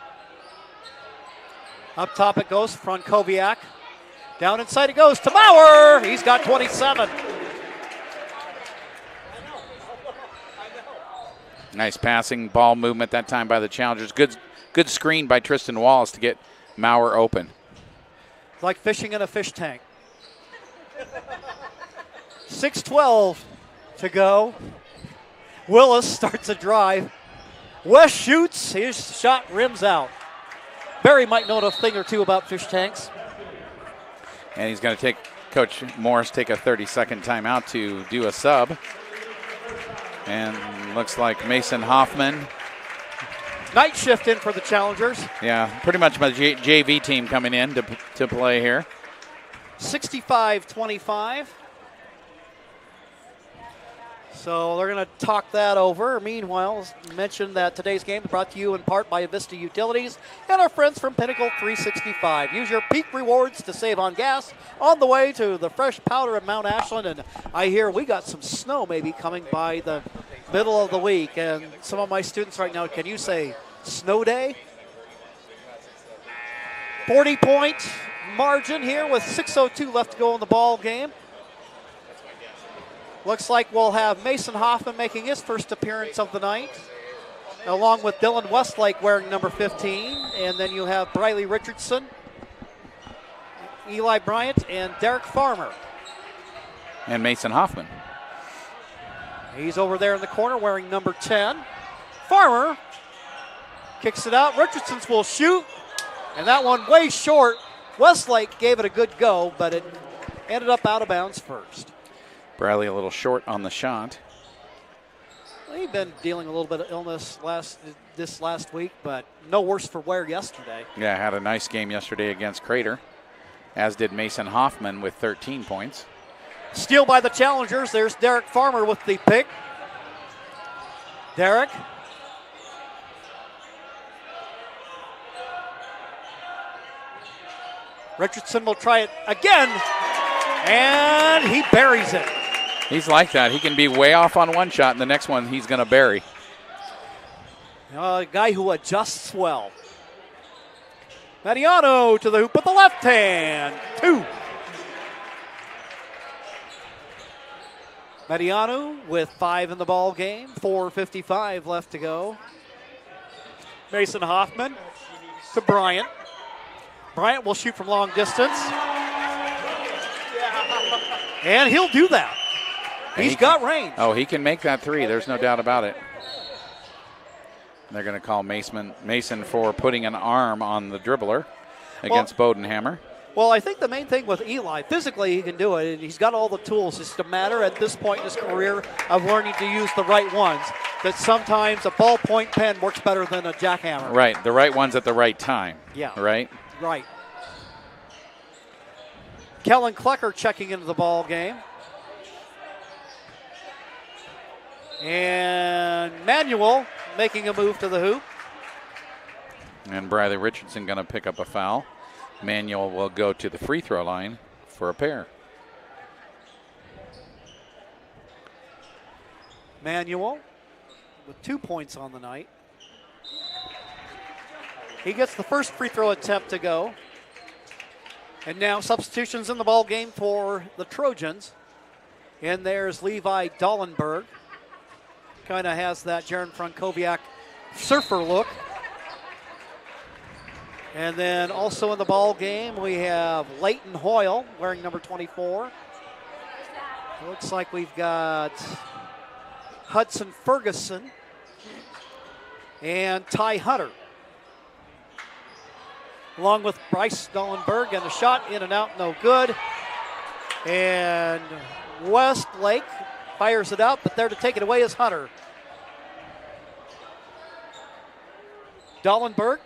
Up top it goes, Frankowiak. Down inside it goes to Maurer. He's got 27. Nice passing ball movement that time by the challengers. Good screen by Tristan Wallace to get Maurer open. It's like fishing in a fish tank. 6:12 to go. Willis starts a drive. West shoots. His shot rims out. Barry might know a thing or two about fish tanks. And he's going to take Coach Morris take a 30-second timeout to do a sub. And looks like Mason Hoffman. Night shift in for the challengers. Yeah, pretty much my JV team coming in to play here. 65-25. So they're going to talk that over. Meanwhile, mention that today's game is brought to you in part by Avista Utilities and our friends from Pinnacle 365. Use your peak rewards to save on gas on the way to the fresh powder at Mount Ashland. And I hear we got some snow maybe coming by the middle of the week. And some of my students right now, can you say snow day? 40-point margin here with 6:02 left to go in the ball game. Looks like we'll have Mason Hoffman making his first appearance of the night, along with Dylan Westlake wearing number 15. And then you have Briley Richardson, Eli Bryant, and Derek Farmer. And Mason Hoffman. He's over there in the corner wearing number 10. Farmer kicks it out. Richardson's will shoot, and that one way short. Westlake gave it a good go, but it ended up out of bounds first. Bradley a little short on the shot. Well, he'd been dealing a little bit of illness this last week, but no worse for wear yesterday. Yeah, had a nice game yesterday against Crater, as did Mason Hoffman with 13 points. Steal by the challengers. There's Derek Farmer with the pick. Derek. Richardson will try it again, and he buries it. He's like that. He can be way off on one shot, and the next one he's going to bury. A guy who adjusts well. Mariano to the hoop with the left hand. 2. Mariano with 5 in the ball game. 4:55 left to go. Mason Hoffman to Bryant. Bryant will shoot from long distance. And he'll do that. He's got range. Oh, he can make that 3. There's no doubt about it. They're going to call Mason for putting an arm on the dribbler against Bodenhammer. Well, I think the main thing with Eli, physically he can do it, and he's got all the tools. It's just a matter at this point in his career of learning to use the right ones. That sometimes a ballpoint pen works better than a jackhammer. Right, the right ones at the right time. Yeah. Right? Right. Kellen Klecker checking into the ball game. And Manuel making a move to the hoop. And Briley Richardson going to pick up a foul. Manuel will go to the free throw line for a pair. Manuel with 2 points on the night. He gets the first free throw attempt to go. And now substitutions in the ball game for the Trojans. And there's Levi Dollenberg. Kind of has that Jaron Frankowiak surfer look. And then also in the ball game, we have Leighton Hoyle wearing number 24. It looks like we've got Hudson Ferguson and Ty Hunter, along with Bryce Dollenberg, and a shot in and out, no good. And Westlake fires it out, but there to take it away is Hunter. Dollenberg,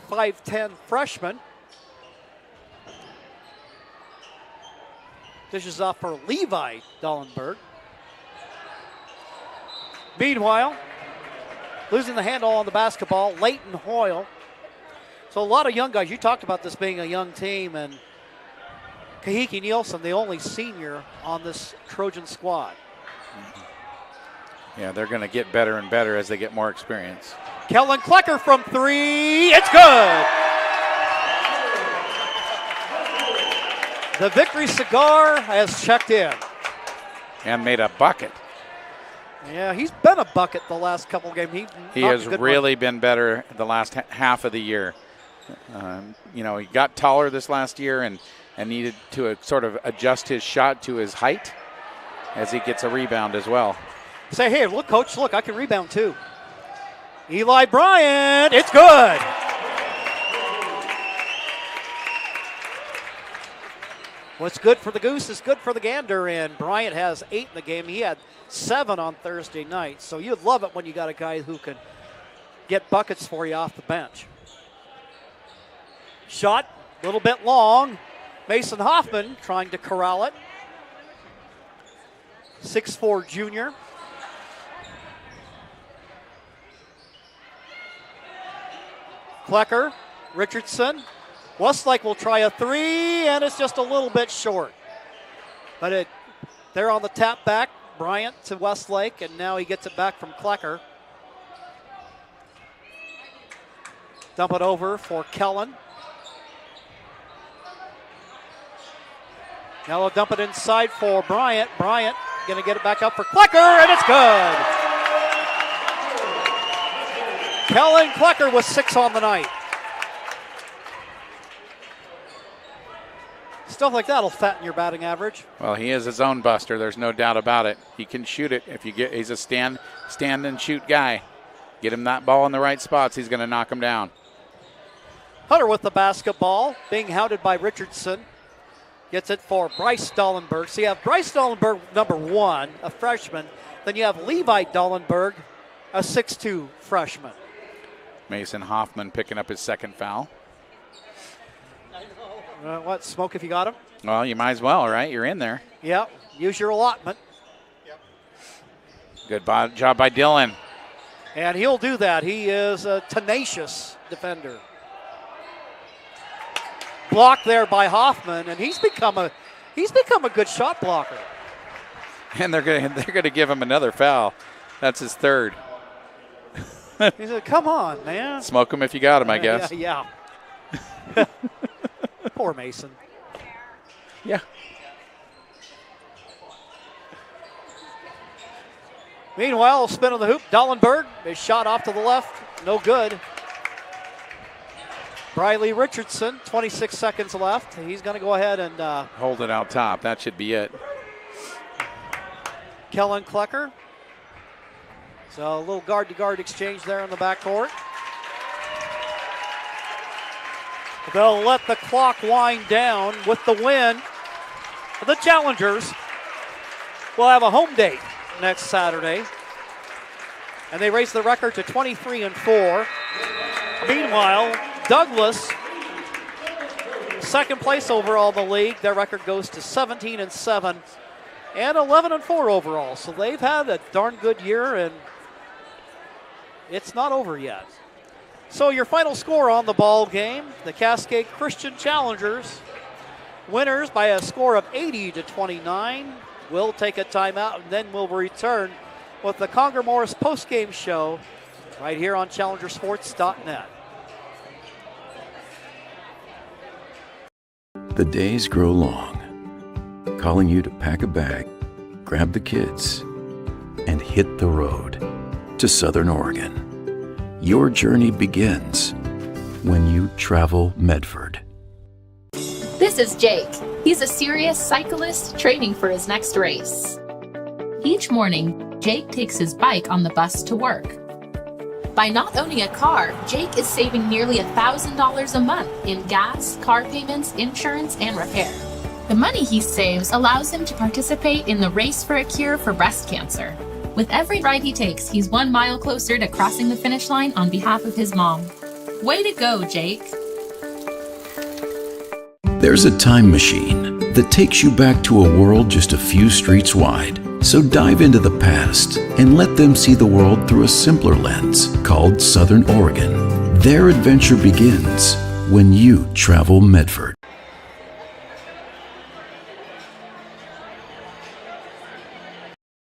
5'10 freshman. Dishes off for Levi Dollenberg. Meanwhile, losing the handle on the basketball, Leighton Hoyle. So a lot of young guys. You talked about this being a young team, and Kahiki Nielsen, the only senior on this Trojan squad. Yeah, they're going to get better and better as they get more experience. Kellen Klecker from three. It's good. The Victory Cigar has checked in. And made a bucket. Yeah, he's been a bucket the last couple of games. He has really been better the last half of the year. You know, he got taller this last year and needed to sort of adjust his shot to his height as he gets a rebound as well. Say, hey, look, coach, look, I can rebound too. Eli Bryant, it's good. What's good for the Goose is good for the Gander, and Bryant has 8 in the game. He had 7 on Thursday night, so you'd love it when you got a guy who can get buckets for you off the bench. Shot, a little bit long. Mason Hoffman trying to corral it. 6'4" junior. Klecker, Richardson. Westlake will try a three, and it's just a little bit short. But they're on the tap back. Bryant to Westlake, and now he gets it back from Klecker. Dump it over for Kellen. Now they'll dump it inside for Bryant. Bryant going to get it back up for Klecker, and it's good. Kellen Klecker with 6 on the night. Stuff like that will fatten your batting average. Well, he is a zone buster. There's no doubt about it. He can shoot it. If you get, he's a stand and shoot guy. Get him that ball in the right spots, he's going to knock him down. Hunter with the basketball, being hounded by Richardson. Gets it for Bryce Dollenberg. So you have Bryce Dollenberg, number 1, a freshman. Then you have Levi Dollenberg, a 6'2" freshman. Mason Hoffman picking up his second foul. What, smoke if you got him? Well, you might as well, right? You're in there. Yep, use your allotment. Good job by Dylan. And he'll do that. He is a tenacious defender. Blocked there by Hoffman, and he's become a good shot blocker. And they're gonna give him another foul. That's his third. He said, "Come on, man. Smoke him if you got him, I guess." Yeah. Poor Mason. Yeah. Meanwhile, spin on the hoop. Dollenberg is shot off to the left. No good. Briley Richardson, 26 seconds left. He's going to go ahead and hold it out top. That should be it. Kellen Klecker. So a little guard-to-guard exchange there in the backcourt. They'll let the clock wind down with the win. The Challengers will have a home date next Saturday, and they raise the record to 23-4. Meanwhile, Douglas, second place overall in the league, their record goes to 17-7 and 11-4 overall. So they've had a darn good year, and it's not over yet. So your final score on the ball game, the Cascade Christian Challengers, winners by a score of 80-29. We'll take a timeout, and then we'll return with the Conger Morris postgame show right here on challengersports.net. The days grow long, calling you to pack a bag, grab the kids, and hit the road to Southern Oregon. Your journey begins when you travel Medford. This is Jake. He's a serious cyclist training for his next race. Each morning, Jake takes his bike on the bus to work. By not owning a car, Jake is saving nearly $1,000 a month in gas, car payments, insurance, and repair. The money he saves allows him to participate in the Race for a Cure for breast cancer. With every ride he takes, he's 1 mile closer to crossing the finish line on behalf of his mom. Way to go, Jake. There's a time machine that takes you back to a world just a few streets wide. So dive into the past and let them see the world through a simpler lens called Southern Oregon. Their adventure begins when you travel Medford.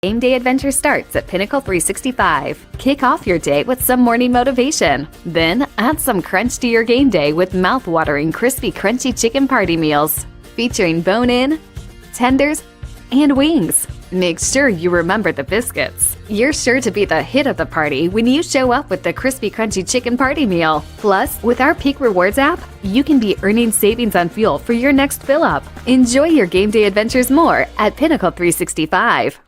Game day adventure starts at Pinnacle 365. Kick off your day with some morning motivation. Then add some crunch to your game day with mouth-watering crispy crunchy chicken party meals featuring bone-in, tenders, and wings. Make sure you remember the biscuits. You're sure to be the hit of the party when you show up with the crispy crunchy chicken party meal. Plus, with our Peak Rewards app, you can be earning savings on fuel for your next fill-up. Enjoy your game day adventures more at Pinnacle 365.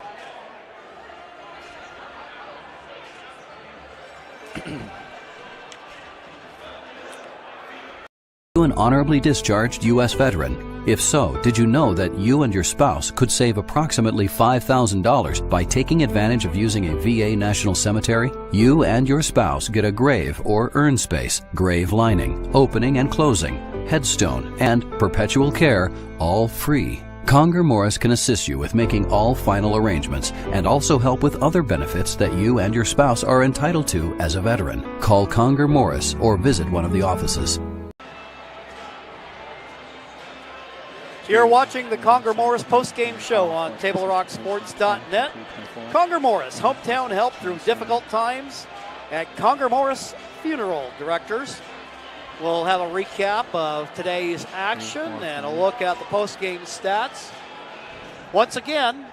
You an honorably discharged U.S. veteran? If so, did you know that you and your spouse could save approximately $5,000 by taking advantage of using a VA National Cemetery? You and your spouse get a grave or urn space, grave lining, opening and closing, headstone, and perpetual care, all free. Conger Morris can assist you with making all final arrangements and also help with other benefits that you and your spouse are entitled to as a veteran. Call Conger Morris or visit one of the offices. You're watching the Conger Morris postgame show on TableRockSports.net. Conger Morris, hometown help through difficult times at Conger Morris Funeral Directors. We'll have a recap of today's action and a look at the postgame stats. Once again,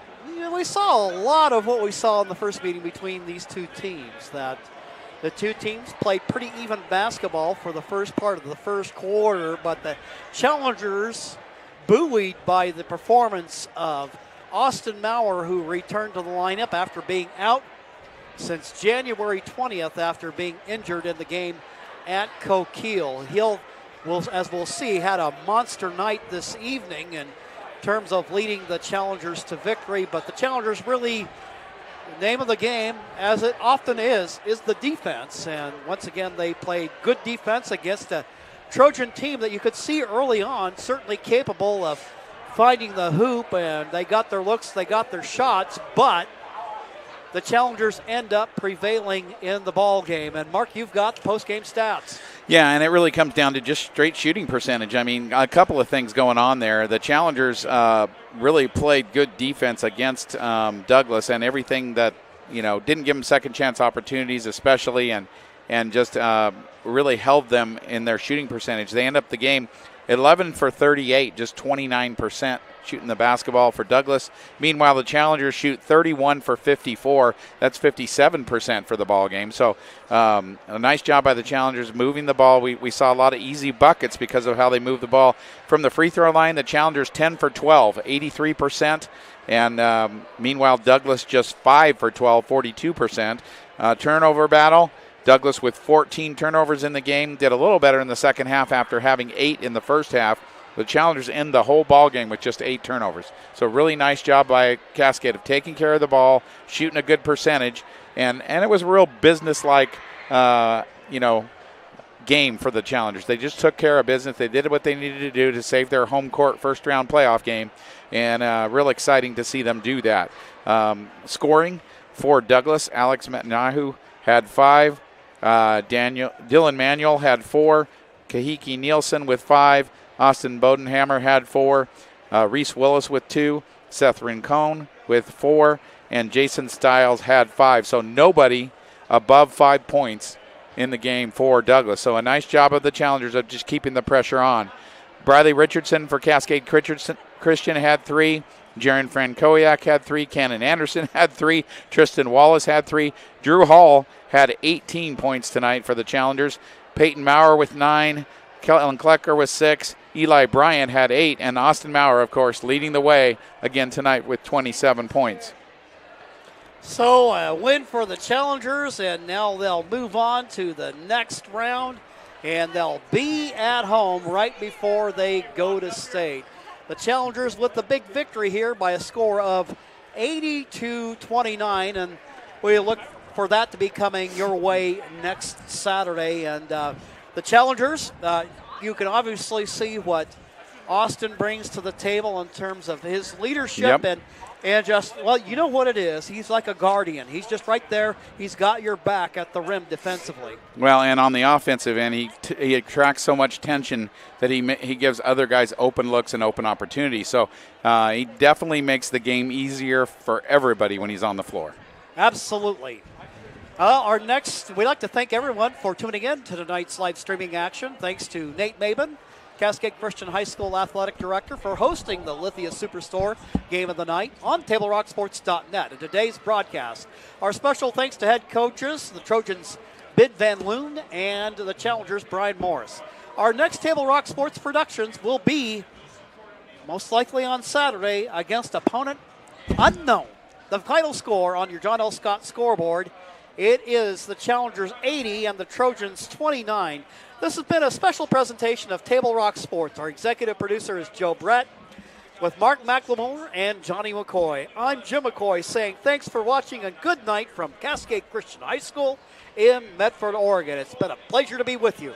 we saw a lot of what we saw in the first meeting between these two teams. That the two teams played pretty even basketball for the first part of the first quarter, but the challengers, buoyed by the performance of Austin Maurer, who returned to the lineup after being out since January 20th after being injured in the game at Coquille. As we'll see, had a monster night this evening in terms of leading the Challengers to victory, but the Challengers really, the name of the game, as it often is the defense. And once again, they played good defense against a Trojan team that you could see early on, certainly capable of finding the hoop, and they got their looks, they got their shots, but the Challengers end up prevailing in the ball game. And Mark, you've got the post-game stats. Yeah, and it really comes down to just straight shooting percentage. I mean, a couple of things going on there. The Challengers really played good defense against Douglas, and everything that, didn't give them second chance opportunities, especially, and just really held them in their shooting percentage. They end up the game 11 for 38, just 29% shooting the basketball for Douglas. Meanwhile, the Challengers shoot 31 for 54. That's 57% for the ball game. So a nice job by the Challengers moving the ball. We saw a lot of easy buckets because of how they moved the ball. From the free throw line, the Challengers 10 for 12, 83%. And meanwhile, Douglas just 5 for 12, 42%. Turnover battle. Douglas with 14 turnovers in the game, did a little better in the second half after having 8 in the first half. The Challengers end the whole ball game with just 8 turnovers. So really nice job by Cascade of taking care of the ball, shooting a good percentage, and it was a real business-like, game for the Challengers. They just took care of business. They did what they needed to do to save their home court first-round playoff game, and real exciting to see them do that. Scoring for Douglas, Alex Netanyahu had 5. Dylan Manuel had 4. Kahiki Nielsen with 5. Austin Bodenhammer had 4. Reese Willis with 2. Seth Rincon with 4. And Jason Stiles had 5. So nobody above 5 points in the game for Douglas. So a nice job of the Challengers of just keeping the pressure on. Bradley Richardson for Cascade Christian had 3. Jaron Frankowiak had 3. Cannon Anderson had 3. Tristan Wallace had 3. Drew Hall had 18 points tonight for the Challengers. Peyton Maurer with 9. Kellen Klecker with 6. Eli Bryant had 8. And Austin Maurer, of course, leading the way again tonight with 27 points. So a win for the Challengers, and now they'll move on to the next round, and they'll be at home right before they go to state. The Challengers with the big victory here by a score of 80-29, and we look for that to be coming your way next Saturday. And the Challengers, you can obviously see what Austin brings to the table in terms of his leadership and just, well, you know what it is. He's like a guardian. He's just right there. He's got your back at the rim defensively. Well, and on the offensive end, he attracts so much tension that he gives other guys open looks and open opportunities. So he definitely makes the game easier for everybody when he's on the floor. Absolutely. We'd like to thank everyone for tuning in to tonight's live streaming action. Thanks to Nate Maben, Cascade Christian High School Athletic Director, for hosting the Lithia Superstore Game of the Night on TableRockSports.net. In today's broadcast, our special thanks to head coaches, the Trojans Bid Van Loon and the Challengers Brian Morris. Our next Table Rock Sports productions will be most likely on Saturday against opponent unknown. The final score on your John L. Scott scoreboard, it is the Challengers 80 and the Trojans 29. This has been a special presentation of Table Rock Sports. Our executive producer is Joe Brett with Mark McLemore and Johnny McCoy. I'm Jim McCoy saying thanks for watching and good night from Cascade Christian High School in Medford, Oregon. It's been a pleasure to be with you.